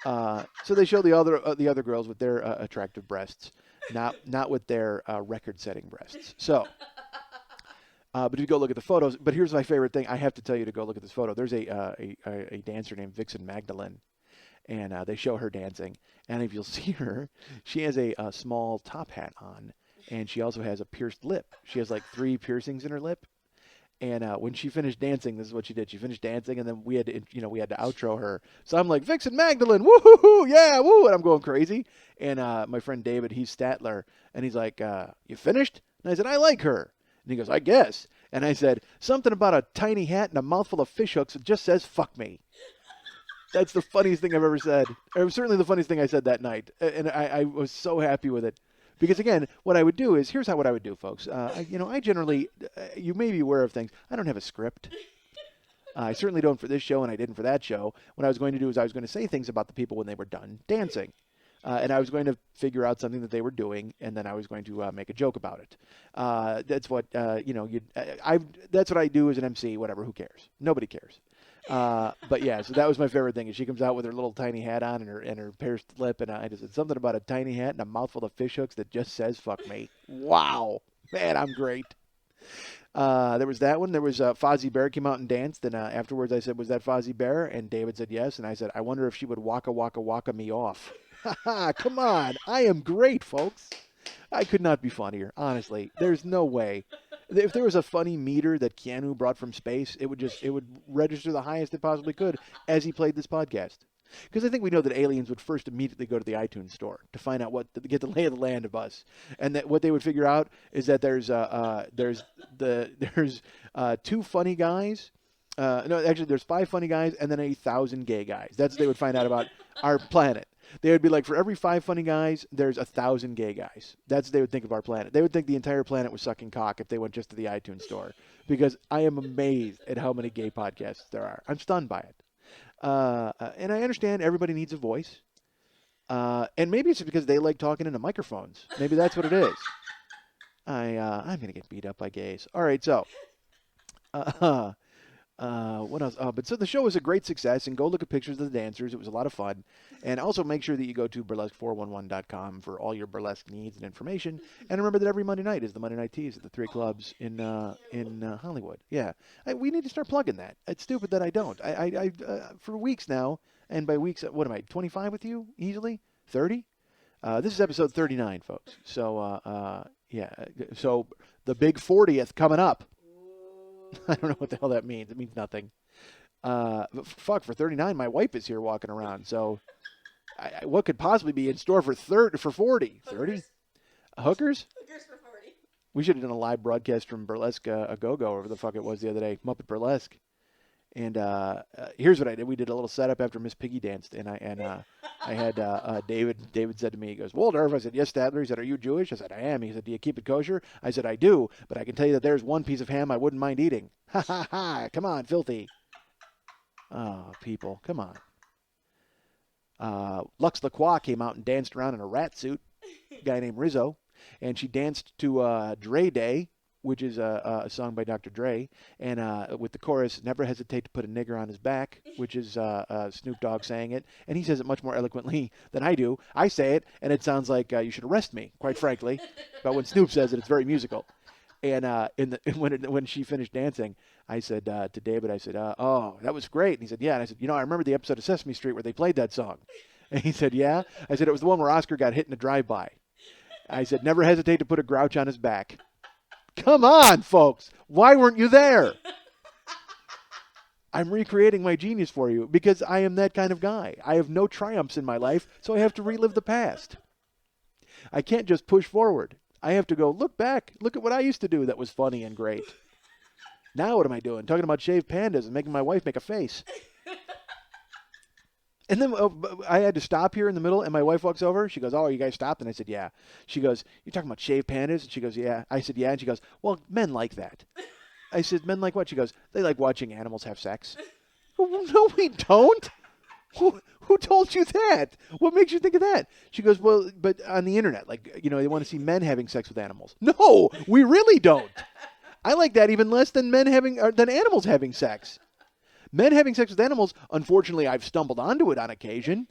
they show the other girls with their attractive breasts, not with their record-setting breasts. So. But if you go look at the photos, but here's my favorite thing. I have to tell you to go look at this photo. There's a dancer named Vixen Magdalene. And they show her dancing. And if you'll see her, she has a small top hat on. And she also has a pierced lip. She has like 3 piercings in her lip. And when she finished dancing, this is what she did. She finished dancing, and then we had to outro her. So I'm like, Vixen Magdalene, woo-hoo-hoo, yeah, woo, and I'm going crazy. And my friend David, he's Statler, and he's like, you finished? And I said, I like her. And he goes, I guess. And I said, something about a tiny hat and a mouthful of fish hooks. It just says, fuck me. That's the funniest thing I've ever said. It was certainly the funniest thing I said that night. And I was so happy with it. Because, again, what I would do is, here's what I would do, folks. I generally, you may be aware of things. I don't have a script. I certainly don't for this show, and I didn't for that show. What I was going to do is I was going to say things about the people when they were done dancing. And I was going to figure out something that they were doing, and then I was going to make a joke about it. That's what, that's what I do as an MC, whatever, who cares? Nobody cares. But yeah, so that was my favorite thing. Is she comes out with her little tiny hat on and her pierced lip, and I just said something about a tiny hat and a mouthful of fish hooks that just says "fuck me." Wow, man, I'm great. There was that one. There was Fozzie Bear came out and danced, and afterwards I said, "Was that Fozzie Bear?" And David said yes, and I said, "I wonder if she would waka waka waka me off." Come on, I am great, folks. I could not be funnier, honestly. There's no way. If there was a funny meter that Keanu brought from space, it would register the highest it possibly could as he played this podcast. Because I think we know that aliens would first immediately go to the iTunes store to find out get the lay of the land of us, and that what they would figure out is that there's 2 funny guys. No, actually, there's 5 funny guys and then 1,000 gay guys. That's what they would find out about our planet. They would be like, for every 5 funny guys, there's 1,000 gay guys. That's what they would think of our planet. They would think the entire planet was sucking cock if they went just to the iTunes store. Because I am amazed at how many gay podcasts there are. I'm stunned by it. And I understand everybody needs a voice. And maybe it's because they like talking into microphones. Maybe that's what it is. I'm going to get beat up by gays. All right, so... what else? But so the show was a great success, and go look at pictures of the dancers. It was a lot of fun. And also make sure that you go to burlesque411.com for all your burlesque needs and information. And remember that every Monday night is the Monday Night Tease at the 3 clubs in Hollywood. Yeah, we need to start plugging that. It's stupid that I don't. I for weeks now, and by weeks, what am I, 25 with you easily? 30? This is episode 39, folks. So yeah, so the big 40th coming up. I don't know what the hell that means. It means nothing. But fuck, for 39, my wife is here walking around. So, what could possibly be in store for 40? 30? Hookers? Hookers for 40. We should have done a live broadcast from Burlesque a Go-Go, whatever the fuck it was the other day. Muppet Burlesque. And here's what I did. We did a little setup after Miss Piggy danced, and I had David. David said to me, he goes, Waldorf. I said, yes, Statler. He said, are you Jewish? I said, I am. He said, do you keep it kosher? I said, I do, but I can tell you that there's one piece of ham I wouldn't mind eating. Ha ha ha! Come on, filthy. Oh, people, come on. Lux Lacroix came out and danced around in a rat suit. A guy named Rizzo, and she danced to Dre Day, which is a song by Dr. Dre, and with the chorus, never hesitate to put a nigger on his back, which is Snoop Dogg saying it, and he says it much more eloquently than I do. I say it, and it sounds like you should arrest me, quite frankly, but when Snoop says it, it's very musical. And when she finished dancing, I said to David, I said, oh, that was great. And he said, yeah. And I said, I remember the episode of Sesame Street where they played that song. And he said, yeah. I said, it was the one where Oscar got hit in a drive-by. I said, never hesitate to put a grouch on his back. Come on, folks. Why weren't you there? I'm recreating my genius for you because I am that kind of guy. I have no triumphs in my life, so I have to relive the past. I can't just push forward. I have to go, look back. Look at what I used to do that was funny and great. Now what am I doing? Talking about shaved pandas and making my wife make a face. And then I had to stop here in the middle, and my wife walks over. She goes, "Oh, you guys stopped?" And I said, "Yeah." She goes, "You're talking about shaved pandas?" And she goes, "Yeah." I said, "Yeah." And she goes, "Well, men like that." I said, "Men like what?" She goes, "They like watching animals have sex." Well, no, we don't. Who told you that? What makes you think of that? She goes, "Well, but on the internet, like, they want to see men having sex with animals." No, we really don't. I like that even less than than animals having sex. Men having sex with animals, unfortunately, I've stumbled onto it on occasion.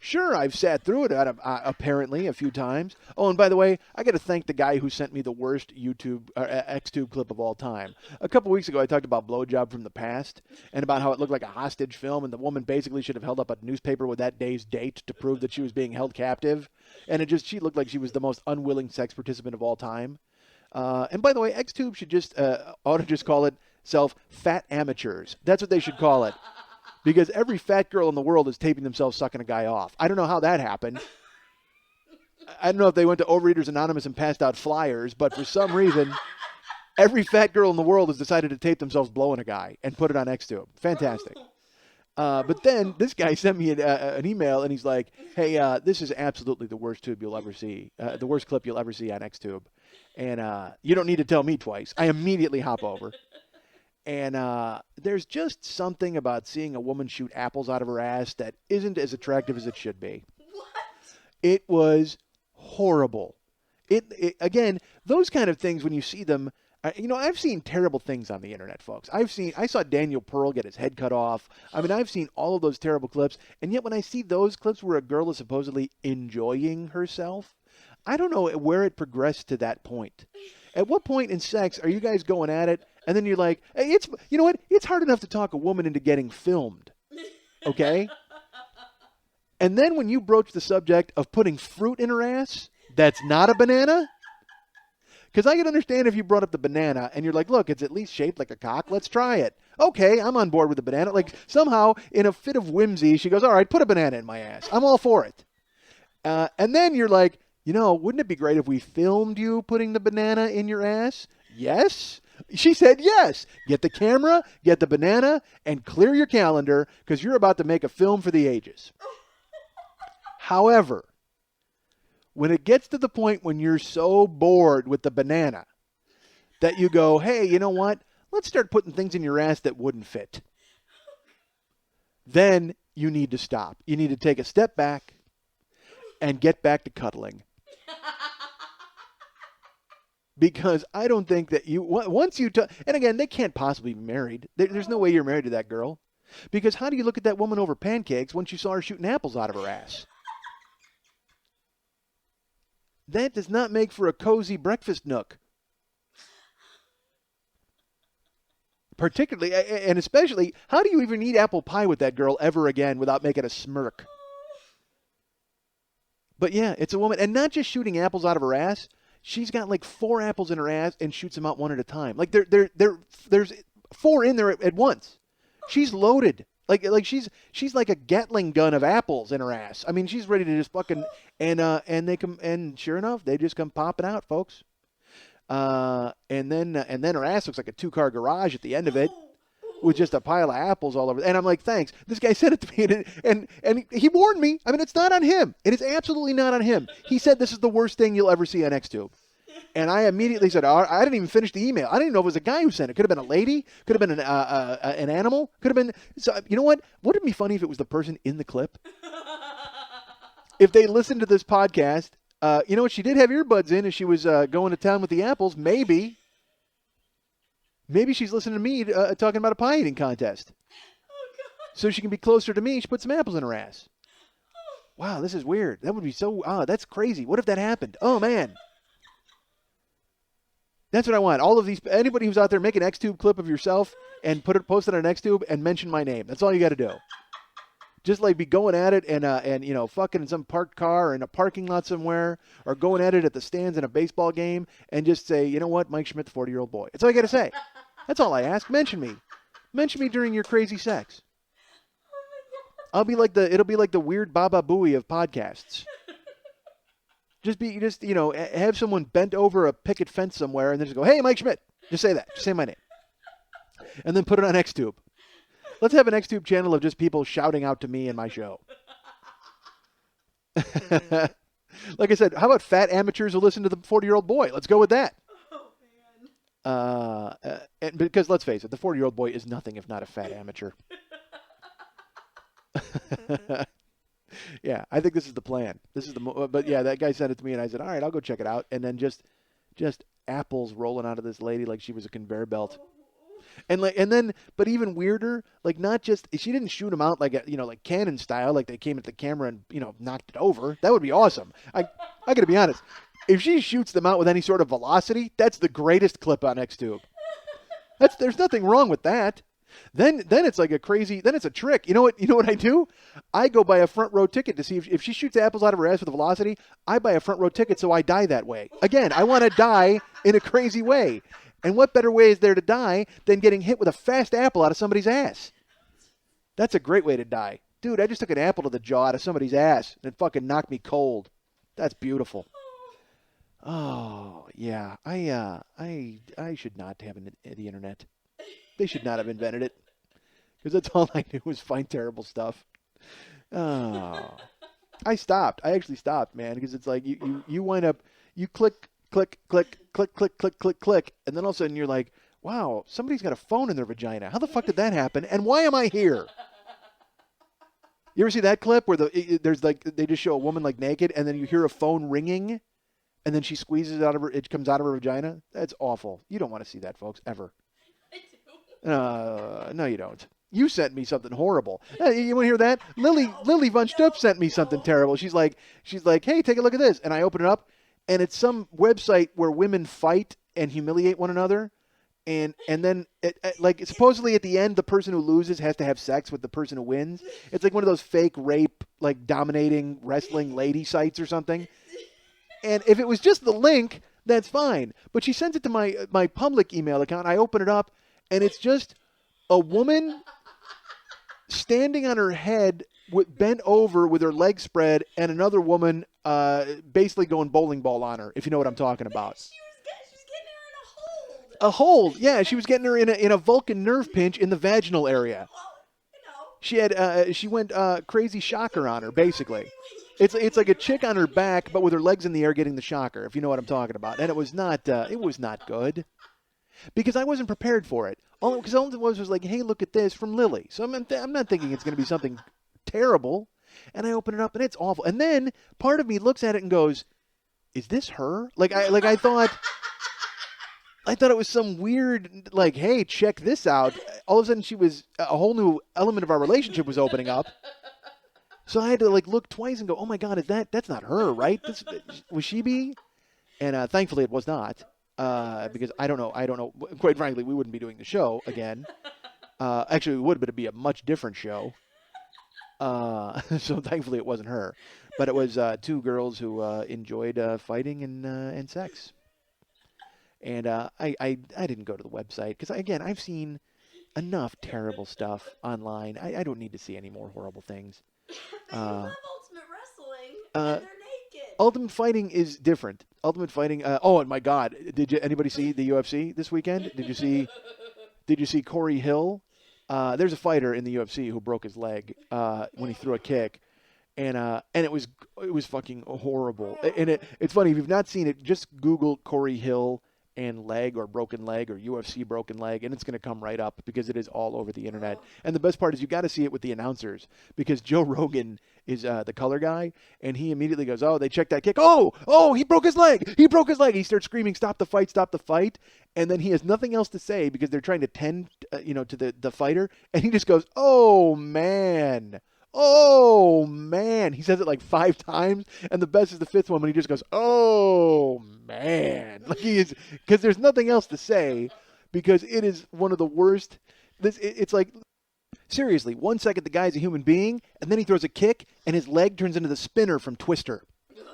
Sure, I've sat through it apparently a few times. Oh, and by the way, I got to thank the guy who sent me the worst Xtube clip of all time. A couple weeks ago, I talked about Blowjob from the Past and about how it looked like a hostage film, and the woman basically should have held up a newspaper with that day's date to prove that she was being held captive. And she looked like she was the most unwilling sex participant of all time. And by the way, Xtube should ought to just call itself Fat Amateurs. That's what they should call it. Because every fat girl in the world is taping themselves sucking a guy off. I don't know how that happened. I don't know if they went to Overeaters Anonymous and passed out flyers, but for some reason, every fat girl in the world has decided to tape themselves blowing a guy and put it on Xtube. Fantastic. But then this guy sent me an email, and he's like, "Hey, this is absolutely the worst tube you'll ever see, the worst clip you'll ever see on Xtube. And you don't need to tell me twice." I immediately hop over. And there's just something about seeing a woman shoot apples out of her ass that isn't as attractive as it should be. What? It was horrible. Again, those kind of things, when you see them, I've seen terrible things on the internet, folks. I saw Daniel Pearl get his head cut off. I mean, I've seen all of those terrible clips. And yet when I see those clips where a girl is supposedly enjoying herself, I don't know where it progressed to that point. At what point in sex are you guys going at it? And then you're like, hey, you know what? It's hard enough to talk a woman into getting filmed. Okay? And then when you broach the subject of putting fruit in her ass, that's not a banana? Because I can understand if you brought up the banana and you're like, look, it's at least shaped like a cock. Let's try it. Okay, I'm on board with the banana. Like somehow, in a fit of whimsy, she goes, all right, put a banana in my ass. I'm all for it. And then you're like, wouldn't it be great if we filmed you putting the banana in your ass? Yes. She said yes. Get the camera, get the banana, and clear your calendar because you're about to make a film for the ages. However, when it gets to the point when you're so bored with the banana that you go, hey, you know what? Let's start putting things in your ass that wouldn't fit. Then you need to stop. You need to take a step back and get back to cuddling. Because I don't think that and again, they can't possibly be married. There's no way you're married to that girl. Because how do you look at that woman over pancakes once you saw her shooting apples out of her ass? That does not make for a cozy breakfast nook. Particularly, and especially, how do you even eat apple pie with that girl ever again without making a smirk? But yeah, it's a woman. And not just shooting apples out of her ass. She's got like 4 apples in her ass and shoots them out one at a time. Like there's 4 in there at once. She's loaded. Like she's like a Gatling gun of apples in her ass. I mean, she's ready to just fucking and they come, and sure enough, they just come popping out, folks. And then her ass looks like a 2-car garage at the end of it, with just a pile of apples all over. And I'm like, thanks. This guy said it to me, and he warned me. I mean, it's not on him. It is absolutely not on him. He said this is the worst thing you'll ever see on Xtube. And I immediately said, I didn't even finish the email. I didn't even know it was a guy who sent it. Could have been a lady. Could have been an animal. Could have been. So, you know what? Wouldn't it be funny if it was the person in the clip? If they listened to this podcast, you know what? She did have earbuds in as she was going to town with the apples. Maybe she's listening to me talking about a pie eating contest. Oh, God. So she can be closer to me. She put some apples in her ass. Wow, this is weird. That would be so. That's crazy. What if that happened? Oh man. That's what I want. All of these, anybody who's out there, make an Xtube clip of yourself and post it on Xtube and mention my name. That's all you got to do. Just like be going at it and fucking in some parked car or in a parking lot somewhere, or going at it at the stands in a baseball game, and just say, you know what, Mike Schmidt, the 40-year-old boy. That's all you got to say. That's all I ask. Mention me. Mention me during your crazy sex. It'll be like the weird Baba Booey of podcasts. Just have someone bent over a picket fence somewhere and then just go, hey, Mike Schmidt. Just say that. Just say my name. And then put it on Xtube. Let's have an Xtube channel of just people shouting out to me in my show. Like I said, how about fat amateurs who listen to the 40-year-old boy? Let's go with that. Oh, man. And because let's face it, the 40-year-old boy is nothing if not a fat amateur. Yeah, I think this is the plan. This is but yeah, that guy sent it to me, and I said, all right, I'll go check it out. And then just apples rolling out of this lady like she was a conveyor belt. But even weirder, like not just, she didn't shoot him out like like Canon style, like they came at the camera and knocked it over. That would be awesome. I got to be honest. If she shoots them out with any sort of velocity, that's the greatest clip on Xtube. There's nothing wrong with that. Then it's like then it's a trick. You know what I do? I go buy a front row ticket to see if she shoots apples out of her ass with a velocity. I buy a front row ticket so I die that way. Again, I want to die in a crazy way. And what better way is there to die than getting hit with a fast apple out of somebody's ass? That's a great way to die. Dude, I just took an apple to the jaw out of somebody's ass and it fucking knocked me cold. That's beautiful. Oh, yeah. I should not have the internet. They should not have invented it. Because that's all I knew was find terrible stuff. Oh. I stopped. I actually stopped, man. Because it's like you wind up, you click, click, click, click, click, click, click, click. And then all of a sudden you're like, wow, somebody's got a phone in their vagina. How the fuck did that happen? And why am I here? You ever see that clip where there's like, they just show a woman like naked and then you hear a phone ringing and then she squeezes it comes out of her vagina? That's awful. You don't want to see that, folks, ever. No, you don't. You sent me something horrible. You want to hear that? Lily Von Stupp sent me something terrible. She's like, hey, take a look at this. And I open it up, and it's some website where women fight and humiliate one another. And then, like, supposedly at the end, the person who loses has to have sex with the person who wins. It's like one of those fake rape, like, dominating wrestling lady sites or something. And if it was just the link, that's fine. But she sends it to my public email account. I open it up. And it's just a woman standing on her head, bent over with her legs spread, and another woman basically going bowling ball on her, if you know what I'm talking about. She was getting her in a hold. A hold, yeah. She was getting her in a Vulcan nerve pinch in the vaginal area. Well, She went crazy shocker on her, basically. It's like a chick on her back, but with her legs in the air getting the shocker, if you know what I'm talking about. And it was not good. Because I wasn't prepared for it. Because all it was like, hey, look at this from Lily. So I'm not thinking it's going to be something terrible. And I open it up, and it's awful. And then part of me looks at it and goes, is this her? I thought it was some weird, like, hey, check this out. All of a sudden, a whole new element of our relationship was opening up. So I had to, like, look twice and go, oh, my God, that's not her, right? Was she be? And thankfully, it was not. Because I don't know. Quite frankly, we wouldn't be doing the show again. Actually, we would, but it'd be a much different show. So thankfully, it wasn't her. But it was two girls who enjoyed fighting and sex. And I didn't go to the website because, again, I've seen enough terrible stuff online. I don't need to see any more horrible things. They love Ultimate Wrestling, and they're naked. Ultimate Fighting is different. Ultimate Fighting. Oh, and my God! Did anybody see the UFC this weekend? Did you see Corey Hill? There's a fighter in the UFC who broke his leg when he threw a kick, and it was fucking horrible. And it's funny if you've not seen it, just Google Corey Hill and leg or broken leg or UFC broken leg, and it's going to come right up because it is all over the internet. And the best part is you got to see it with the announcers because Joe Rogan is the color guy, and he immediately goes, oh, they checked that kick. Oh, he broke his leg. He broke his leg. He starts screaming, stop the fight, stop the fight. And then he has nothing else to say because they're trying to tend, to the fighter. And he just goes, oh, man. Oh, man. He says it like 5 times. And the best is the 5th one when he just goes, oh, man. Like he is, because there's nothing else to say because it is one of the worst. It's like, seriously, 1 second the guy's a human being, and then he throws a kick, and his leg turns into the spinner from Twister.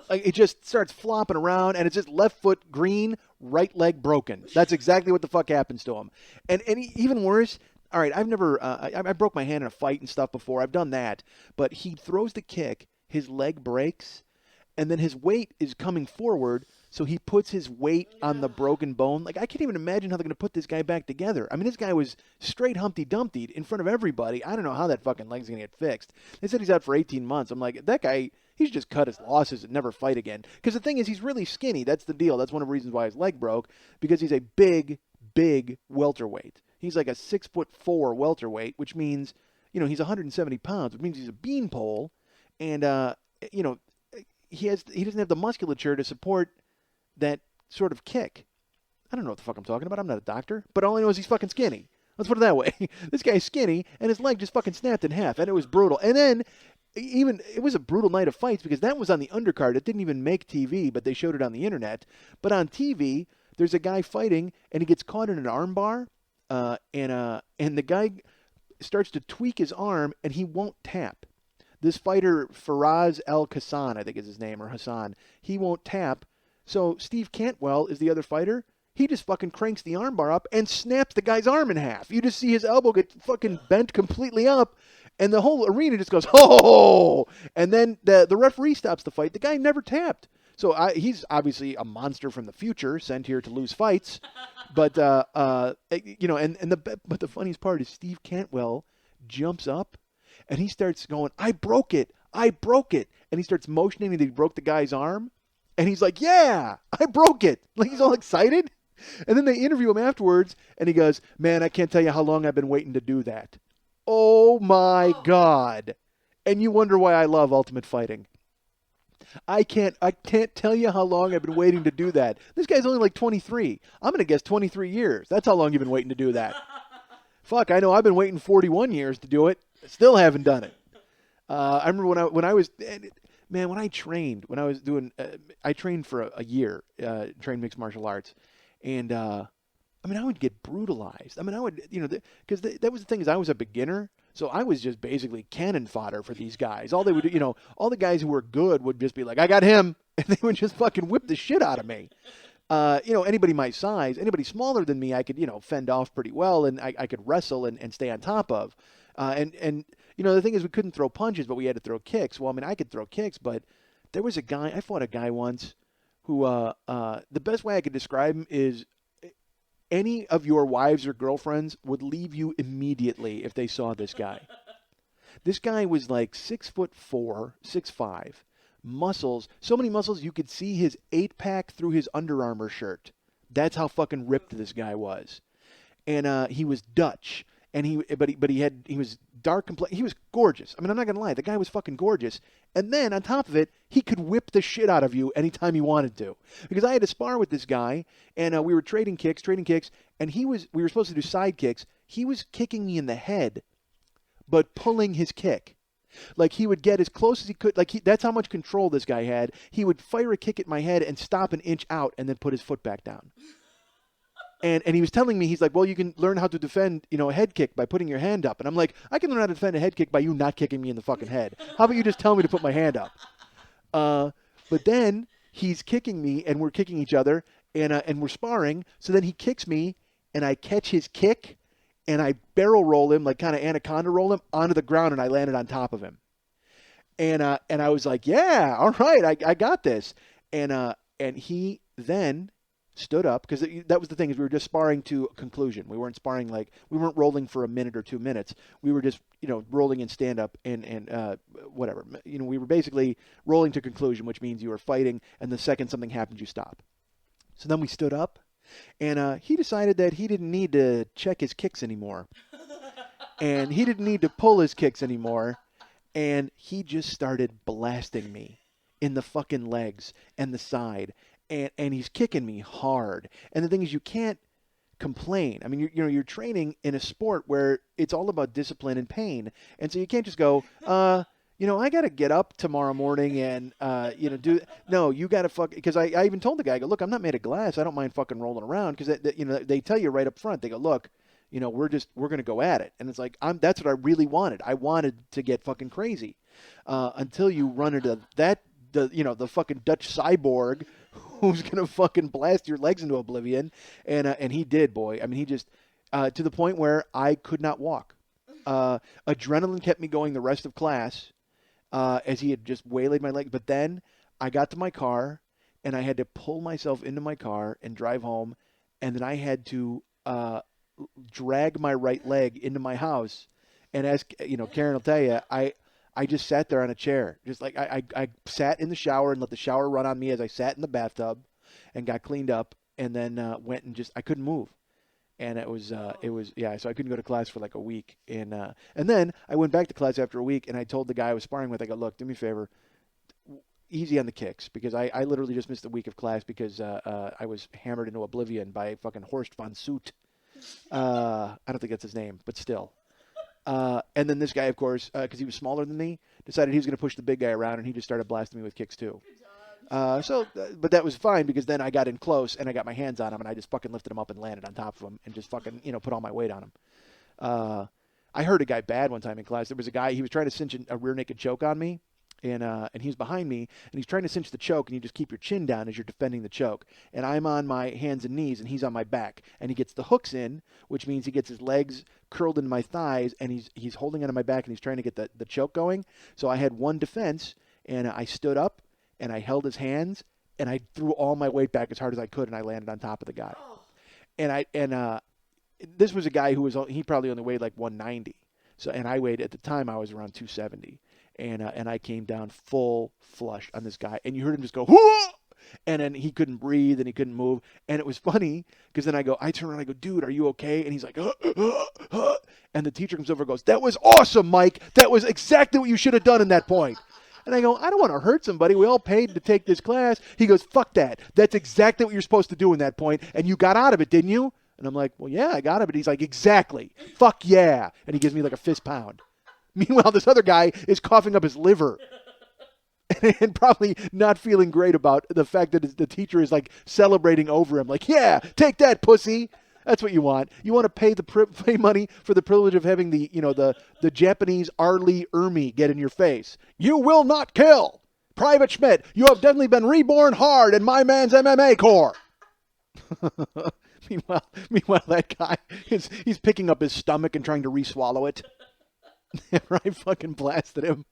Like it just starts flopping around, and it's just left foot green, right leg broken. That's exactly what the fuck happens to him. And even worse, all right, I've never, I broke my hand in a fight and stuff before. I've done that. But he throws the kick, his leg breaks, and then his weight is coming forward, So he puts his weight on the broken bone. Like, I can't even imagine how they're going to put this guy back together. I mean, this guy was straight Humpty Dumpty in front of everybody. I don't know how that fucking leg's going to get fixed. They said he's out for 18 months. I'm like, that guy, he's just cut his losses and never fight again. Because the thing is, he's really skinny. That's the deal. That's one of the reasons why his leg broke, because he's a big welterweight. He's like a 6'4" welterweight, which means, he's 170 pounds, which means he's a beanpole. And, he doesn't have the musculature to support that sort of kick. I don't know what the fuck I'm talking about. I'm not a doctor. But all I know is he's fucking skinny. Let's put it that way. This guy's skinny, and his leg just fucking snapped in half, and it was brutal. And then, it was a brutal night of fights, because that was on the undercard. It didn't even make TV, but they showed it on the internet. But on TV, there's a guy fighting, and he gets caught in an armbar, and the guy starts to tweak his arm, and he won't tap. This fighter, Faraz El-Hassan, I think is his name, or Hassan, he won't tap. So Steve Cantwell is the other fighter. He just fucking cranks the armbar up and snaps the guy's arm in half. You just see his elbow get fucking bent completely up, and the whole arena just goes, oh! And then the referee stops the fight. The guy never tapped. So he's obviously a monster from the future, sent here to lose fights. But but the funniest part is Steve Cantwell jumps up and he starts going, I broke it. And he starts motioning that he broke the guy's arm. And he's like, yeah, I broke it. Like, he's all excited. And then they interview him afterwards, and he goes, man, I can't tell you how long I've been waiting to do that. Oh, my God. And you wonder why I love Ultimate Fighting. I can't tell you how long I've been waiting to do that. This guy's only like 23. I'm going to guess 23 years. That's how long you've been waiting to do that. Fuck, I know I've been waiting 41 years to do it. Still haven't done it. I remember when I trained for a year, trained mixed martial arts. And, I would get brutalized. Because that was the thing, is I was a beginner. So I was just basically cannon fodder for these guys. All they would do, all the guys who were good would just be like, I got him. And they would just fucking whip the shit out of me. Anybody my size, anybody smaller than me, I could, fend off pretty well. And I could wrestle and stay on top of. The thing is, we couldn't throw punches, but we had to throw kicks. Well, I could throw kicks, but there was I fought a guy once who, the best way I could describe him is, any of your wives or girlfriends would leave you immediately if they saw this guy. This guy was like 6'4", 6'5", muscles, so many muscles you could see his 8-pack through his Under Armour shirt. That's how fucking ripped this guy was. And he was Dutch. And he was dark complexion. He was gorgeous. I'm not gonna lie, the guy was fucking gorgeous. And then on top of it, he could whip the shit out of you anytime he wanted to. Because I had to spar with this guy, and we were trading kicks, and we were supposed to do side kicks. He was kicking me in the head, but pulling his kick. Like, he would get as close as he could. That's how much control this guy had. He would fire a kick at my head and stop an inch out, and then put his foot back down. And he was telling me, he's like, well, you can learn how to defend, a head kick by putting your hand up. And I'm like, I can learn how to defend a head kick by you not kicking me in the fucking head. How about you just tell me to put my hand up? But then he's kicking me, and we're kicking each other, and we're sparring. So then he kicks me, and I catch his kick, and I barrel roll him, like kind of anaconda roll him, onto the ground, and I landed on top of him. And I was like, yeah, all right, I got this. And he then stood up, because that was the thing, is we were just sparring to conclusion. We weren't sparring, we weren't rolling for a minute or 2 minutes. We were just, rolling in stand up and whatever. We were basically rolling to conclusion, which means you were fighting, and the second something happened, you stop. So then we stood up, and he decided that he didn't need to check his kicks anymore. And he didn't need to pull his kicks anymore. And he just started blasting me in the fucking legs and the side. And he's kicking me hard. And the thing is, you can't complain. You're training in a sport where it's all about discipline and pain. And so you can't just go, I got to get up tomorrow morning and, no, you got to because I even told the guy, I go, look, I'm not made of glass. I don't mind fucking rolling around. Because, they tell you right up front, they go, look, we're going to go at it. And it's like, that's what I really wanted. I wanted to get fucking crazy until you run into the fucking Dutch cyborg who's gonna fucking blast your legs into oblivion, and he did, boy. He just to the point where I could not walk. Adrenaline kept me going the rest of class, as he had just waylaid my leg. But then I got to my car, and I had to pull myself into my car and drive home, and then I had to drag my right leg into my house. And as Karen will tell you, I just sat there on a chair, just like I sat in the shower and let the shower run on me as I sat in the bathtub, and got cleaned up, and then went and I couldn't move. And it was yeah. So I couldn't go to class for like a week, and then I went back to class after a week, and I told the guy I was sparring with, I go, look, do me a favor, easy on the kicks, because I literally just missed a week of class because I was hammered into oblivion by fucking Horst von Soot. I don't think that's his name, but still. And then this guy, of course, because he was smaller than me, decided he was going to push the big guy around, and he just started blasting me with kicks too. But that was fine, because then I got in close and I got my hands on him, and I just fucking lifted him up and landed on top of him and just fucking, put all my weight on him. I hurt a guy bad one time in class. There was a guy, he was trying to cinch a rear naked choke on me, and he was behind me, and he's trying to cinch the choke, and you just keep your chin down as you're defending the choke. And I'm on my hands and knees, and he's on my back, and he gets the hooks in, which means he gets his legs curled into my thighs, and he's holding onto my back, and he's trying to get the choke going. So I had one defense, and I stood up, and I held his hands, and I threw all my weight back as hard as I could, and I landed on top of the guy. Oh. And this was a guy who he probably only weighed like 190. So, and I weighed, at the time, I was around 270. And I came down full flush on this guy, and you heard him just go, whoa! And then he couldn't breathe, and he couldn't move. And it was funny, because then I turn around, I go, dude, are you okay? And he's like, and the teacher comes over and goes, that was awesome, Mike. That was exactly what you should have done in that point. And I go, I don't want to hurt somebody. We all paid to take this class. He goes, fuck that. That's exactly what you're supposed to do in that point. And you got out of it, didn't you? And I'm like, well, yeah, I got out of it. He's like, exactly. Fuck yeah. And he gives me like a fist pound. Meanwhile, this other guy is coughing up his liver and probably not feeling great about the fact that the teacher is like celebrating over him. Like, yeah, take that, pussy. That's what you want. You want to pay money for the privilege of having the Japanese Arlie Ermy get in your face. You will not kill. Private Schmidt, you have definitely been reborn hard in my man's MMA corps. Meanwhile, that guy, he's picking up his stomach and trying to re-swallow it. I fucking blasted him.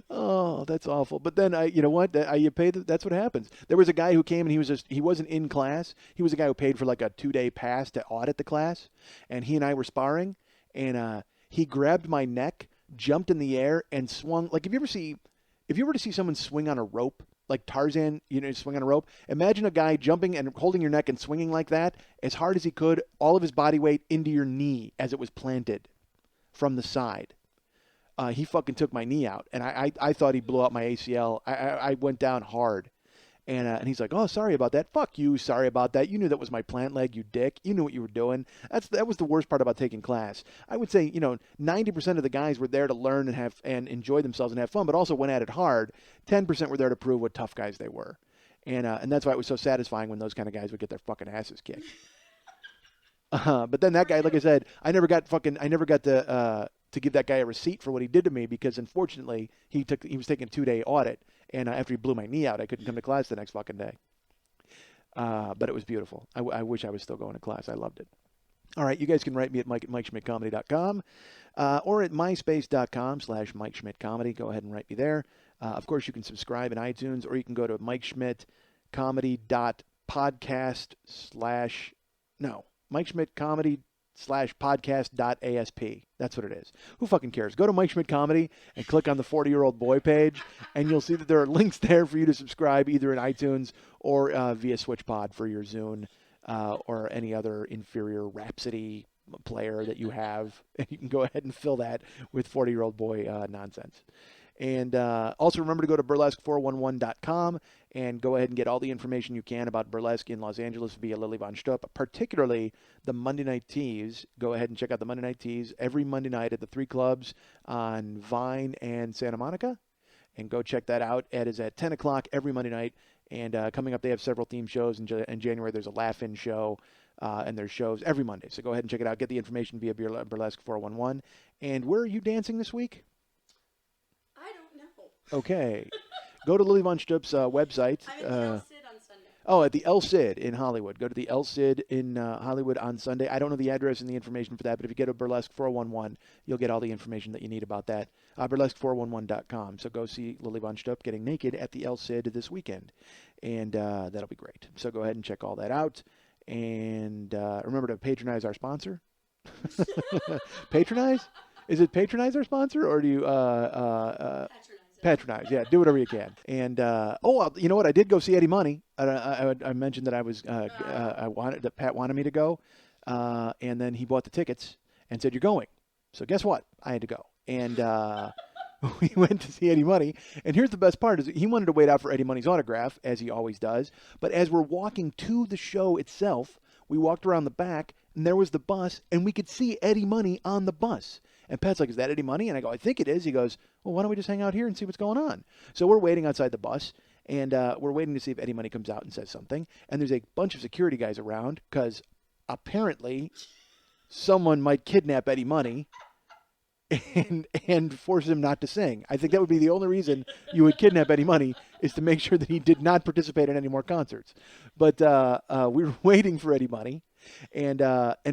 Oh, that's awful. But then you know what? You pay. That's what happens. There was a guy who came, and he wasn't in class. He was a guy who paid for like a 2-day pass to audit the class, and he and I were sparring, and he grabbed my neck, jumped in the air, and swung. Like if you were to see someone swing on a rope, like Tarzan, swing on a rope. Imagine a guy jumping and holding your neck and swinging like that as hard as he could, all of his body weight into your knee as it was planted from the side. He fucking took my knee out, and I thought he blew out my ACL. I went down hard, and he's like, oh, sorry about that. Fuck you, sorry about that. You knew that was my plant leg, you dick. You knew what you were doing. That was the worst part about taking class. I would say 90% of the guys were there to learn and enjoy themselves and have fun, but also went at it hard. 10% were there to prove what tough guys they were, and that's why it was so satisfying when those kind of guys would get their fucking asses kicked. But then that guy, like I said, I never got to give that guy a receipt for what he did to me, because unfortunately he was taking a 2-day audit, and after he blew my knee out, I couldn't come to class the next fucking day. But it was beautiful. I wish I was still going to class. I loved it. All right, you guys can write me at MikeSchmidtComedy.com or at MySpace.com/MikeSchmidtComedy. Go ahead and write me there. Of course, you can subscribe in iTunes, or you can go to MikeSchmidtComedy.podcast/podcast.asp. That's what it is. Who fucking cares? Go to Mike Schmidt Comedy and click on the 40-year-old boy page, and you'll see that there are links there for you to subscribe either in iTunes or via SwitchPod for your Zune or any other inferior Rhapsody player that you have. And you can go ahead and fill that with 40-year-old boy nonsense. And also remember to go to burlesque411.com and go ahead and get all the information you can about burlesque in Los Angeles via Lily Von Stupp, particularly the Monday Night Teas. Go ahead and check out the Monday Night Teas every Monday night at the 3 clubs on Vine and Santa Monica. And go check that out. It is at 10 o'clock every Monday night. And coming up, they have several theme shows. In January, there's a Laugh-In show. And there's shows every Monday. So go ahead and check it out. Get the information via Burlesque 411. And where are you dancing this week? Okay. Go to Lily Von Stupp's website. I'm at the El Cid on Sunday. Oh, at the El Cid in Hollywood. Go to the El Cid in Hollywood on Sunday. I don't know the address and the information for that, but if you go to Burlesque 411, you'll get all the information that you need about that. Burlesque411.com. So go see Lily Von Stupp getting naked at the El Cid this weekend. and that'll be great. So go ahead and check all that out. And remember to patronize our sponsor. Patronize? Is it patronize our sponsor, or do you patronize? Yeah, do whatever you can. And you know what? I did go see Eddie Money. I mentioned that I was that Pat wanted me to go, and then he bought the tickets and said, "You're going." So guess what? I had to go, and we went to see Eddie Money. And here's the best part: is he wanted to wait out for Eddie Money's autograph, as he always does. But as we're walking to the show itself, we walked around the back, and there was the bus, and we could see Eddie Money on the bus. And Pat's like, "Is that Eddie Money?" And I go, "I think it is." He goes, "Well, why don't we just hang out here and see what's going on?" So we're waiting outside the bus, and we're waiting to see if Eddie Money comes out and says something. And there's a bunch of security guys around because apparently someone might kidnap Eddie Money and force him not to sing. I think that would be the only reason you would kidnap Eddie Money, is to make sure that he did not participate in any more concerts. But we were waiting for Eddie Money. And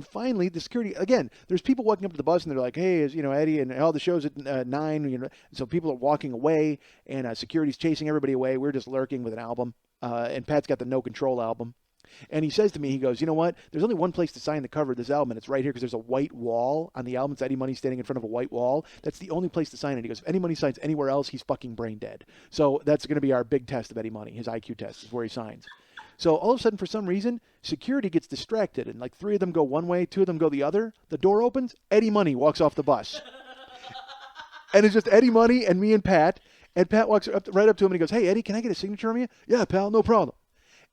finally, the security, again, there's people walking up to the bus, and they're like, "Hey, Eddie, and all the show's at 9, so people are walking away, and security's chasing everybody away. We're just lurking with an album, and Pat's got the No Control album. And he says to me, he goes, "You know what? There's only one place to sign the cover of this album, and it's right here, because there's a white wall on the album. It's Eddie Money standing in front of a white wall. That's the only place to sign it." He goes, "If Eddie Money signs anywhere else, he's fucking brain dead." So that's going to be our big test of Eddie Money. His IQ test is where he signs. So all of a sudden, for some reason, security gets distracted, and like 3 of them go one way, 2 of them go the other. The door opens, Eddie Money walks off the bus. And it's just Eddie Money and me and Pat. And Pat walks right up to him, and he goes, "Hey, Eddie, can I get a signature from you?" "Yeah, pal, no problem."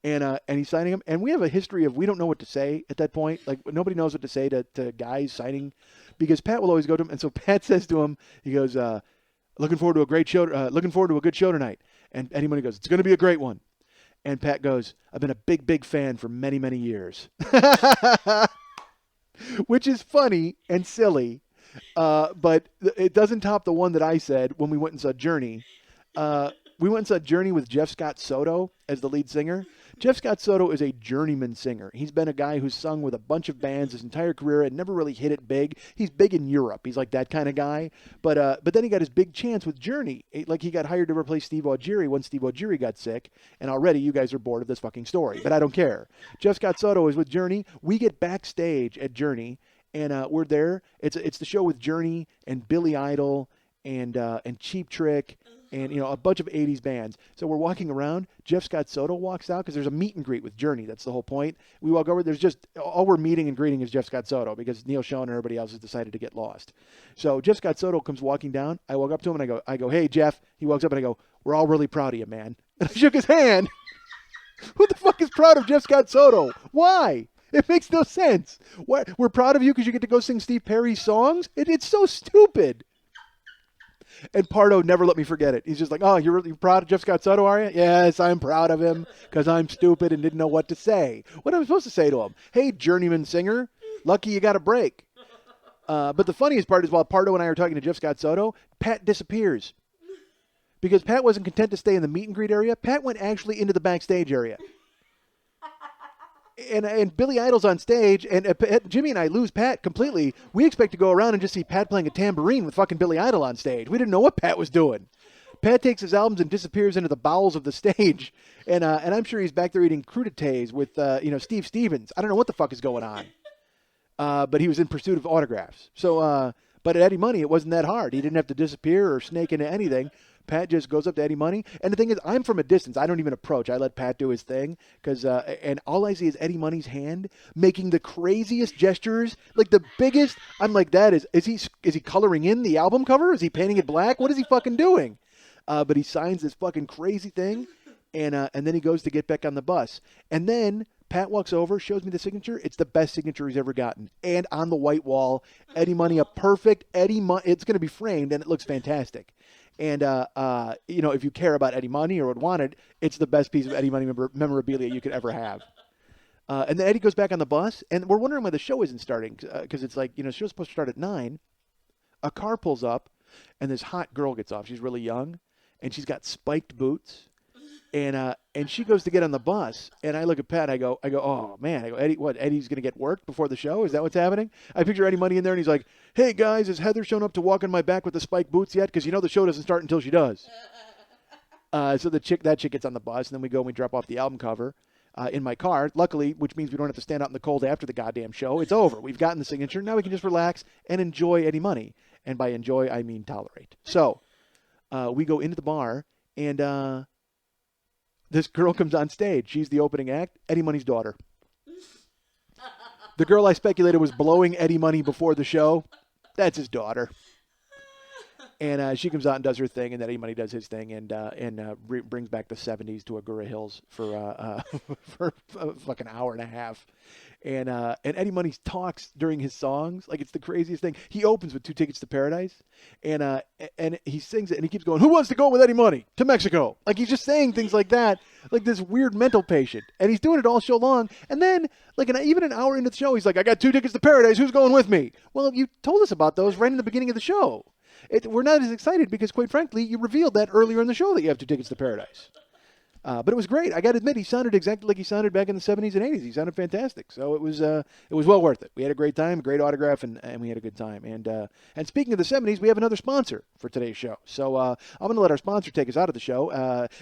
And he's signing him. And we have a history of, we don't know what to say at that point. Like, nobody knows what to say to guys signing, because Pat will always go to him. And so Pat says to him, he goes, looking forward to a great show, looking forward to a good show tonight. And Eddie Money goes, "It's going to be a great one." And Pat goes, "I've been a big, big fan for many, many years." Which is funny and silly, but it doesn't top the one that I said when we went and saw Journey. We went and saw Journey with Jeff Scott Soto as the lead singer. Jeff Scott Soto is a journeyman singer. He's been a guy who's sung with a bunch of bands his entire career and never really hit it big. He's big in Europe. He's like that kind of guy. But then he got his big chance with Journey. Like, he got hired to replace Steve Augeri when Steve Augeri got sick. And already you guys are bored of this fucking story. But I don't care. Jeff Scott Soto is with Journey. We get backstage at Journey, and we're there. It's the show with Journey and Billy Idol and Cheap Trick and a bunch of 80s bands. So we're walking around. Jeff Scott Soto walks out, because there's a meet and greet with Journey. That's the whole point. We walk over. There's just, all we're meeting and greeting is Jeff Scott Soto, because Neil Schon and everybody else has decided to get lost. So Jeff Scott Soto comes walking down. I walk up to him, and I go, "Hey, Jeff." He walks up, and I go, "We're all really proud of you, man." And I shook his hand. Who the fuck is proud of Jeff Scott Soto? Why? It makes no sense. What? We're proud of you because you get to go sing Steve Perry's songs? It's so stupid. And Pardo never let me forget it. He's just like, "Oh, you're really proud of Jeff Scott Soto, are you?" "Yes, I'm proud of him because I'm stupid and didn't know what to say." What am I supposed to say to him? "Hey, journeyman singer, lucky you got a break." But the funniest part is, while Pardo and I are talking to Jeff Scott Soto, Pat disappears. Because Pat wasn't content to stay in the meet and greet area. Pat went actually into the backstage area. And Billy Idol's on stage, and Jimmy and I lose Pat completely. We expect to go around and just see Pat playing a tambourine with fucking Billy Idol on stage. We didn't know what Pat was doing. Pat takes his albums and disappears into the bowels of the stage, and I'm sure he's back there eating crudités with Steve Stevens. I don't know what the fuck is going on, but he was in pursuit of autographs. So, but at Eddie Money, it wasn't that hard. He didn't have to disappear or snake into anything. Pat just goes up to Eddie Money. And the thing is, I'm from a distance. I don't even approach. I let Pat do his thing. And all I see is Eddie Money's hand making the craziest gestures, like the biggest. I'm like, is he coloring in the album cover? Is he painting it black? What is he fucking doing? But he signs this fucking crazy thing. And then he goes to get back on the bus. And then Pat walks over, shows me the signature. It's the best signature he's ever gotten. And on the white wall, Eddie Money, a perfect Eddie Money. It's going to be framed, and it looks fantastic. And, if you care about Eddie Money or would want it, it's the best piece of Eddie Money memorabilia you could ever have. And then Eddie goes back on the bus, and we're wondering why the show isn't starting, because it's like, the show's supposed to start at 9. A car pulls up, and this hot girl gets off. She's really young, and she's got spiked boots. And she goes to get on the bus, and I look at Pat. I go, "Oh man!" I go, "Eddie, what? Eddie's gonna get worked before the show? Is that what's happening?" I picture Eddie Money in there, and he's like, "Hey guys, has Heather shown up to walk on my back with the spiked boots yet? Because the show doesn't start until she does." So that chick gets on the bus, and then we go and we drop off the album cover in my car. Luckily, which means we don't have to stand out in the cold after the goddamn show. It's over. We've gotten the signature. Now we can just relax and enjoy Eddie Money. And by enjoy, I mean tolerate. So we go into the bar, and this girl comes on stage. She's the opening act, Eddie Money's daughter. The girl I speculated was blowing Eddie Money before the show, that's his daughter. And she comes out and does her thing, and then Eddie Money does his thing, and brings back the 70s to Agoura Hills for like an hour and a half. And Eddie Money talks during his songs like it's the craziest thing. He opens with 2 Tickets to Paradise, and he sings it, and he keeps going, "Who wants to go with Eddie Money to Mexico?" Like he's just saying things like that, like this weird mental patient, and he's doing it all show long. And then like even an hour into the show, he's like, "I got 2 tickets to Paradise. Who's going with me?" Well, you told us about those right in the beginning of the show. We're not as excited because, quite frankly, you revealed that earlier in the show that you have 2 tickets to Paradise. But it was great. I got to admit, he sounded exactly like he sounded back in the 70s and 80s. He sounded fantastic. So it was well worth it. We had a great time, great autograph, and we had a good time. And speaking of the 70s, we have another sponsor for today's show. So I'm going to let our sponsor take us out of the show.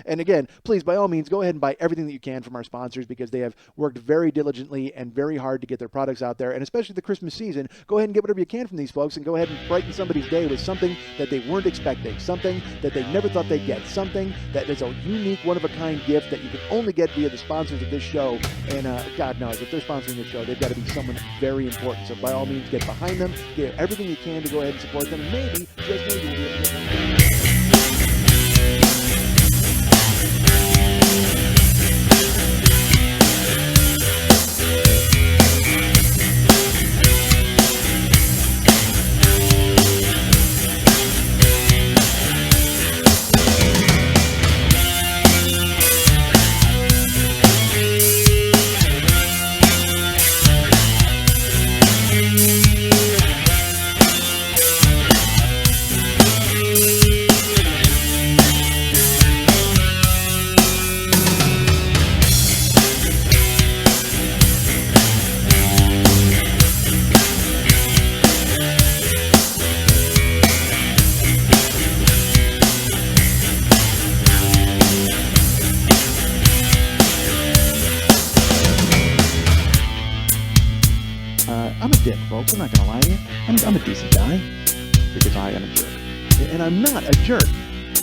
And again, please, by all means, go ahead and buy everything that you can from our sponsors because they have worked very diligently and very hard to get their products out there. And especially the Christmas season, go ahead and get whatever you can from these folks and go ahead and brighten somebody's day with something that they weren't expecting, something that they never thought they'd get, something that is a unique, one-of-a-kind gift that you can only get via the sponsors of this show. And God knows, if they're sponsoring this show, they've got to be someone very important. So by all means, get behind them, get everything you can to go ahead and support them, and maybe, just maybe, you'll be able to get them. I'm a dick, folks. I'm not going to lie to you. I'm a decent guy because I am a jerk. And I'm not a jerk.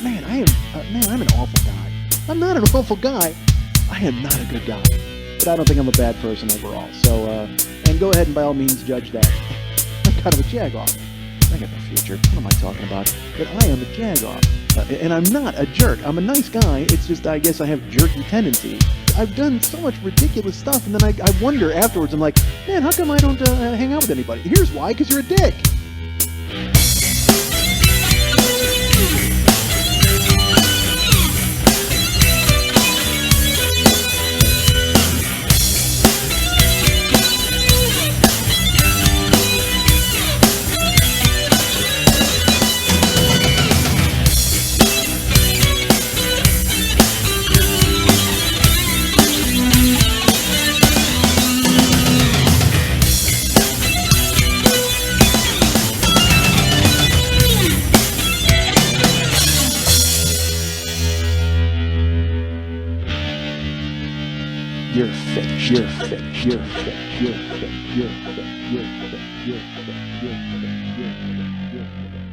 Man, I'm an awful guy. I'm not an awful guy. I am not a good guy. But I don't think I'm a bad person overall. So, and go ahead and by all means judge that. I'm kind of a jag-off. I got no future. What am I talking about? But I am a jag-off. And I'm not a jerk. I'm a nice guy. It's just I guess I have jerky tendencies. I've done so much ridiculous stuff, and then I wonder afterwards, I'm like, man, how come I don't hang out with anybody? Here's why, because you're a dick. You're finished. You're finished. You're finished. You're finished. You're finished. You're finished. You're finished. You're finished. You're finished. You're finished.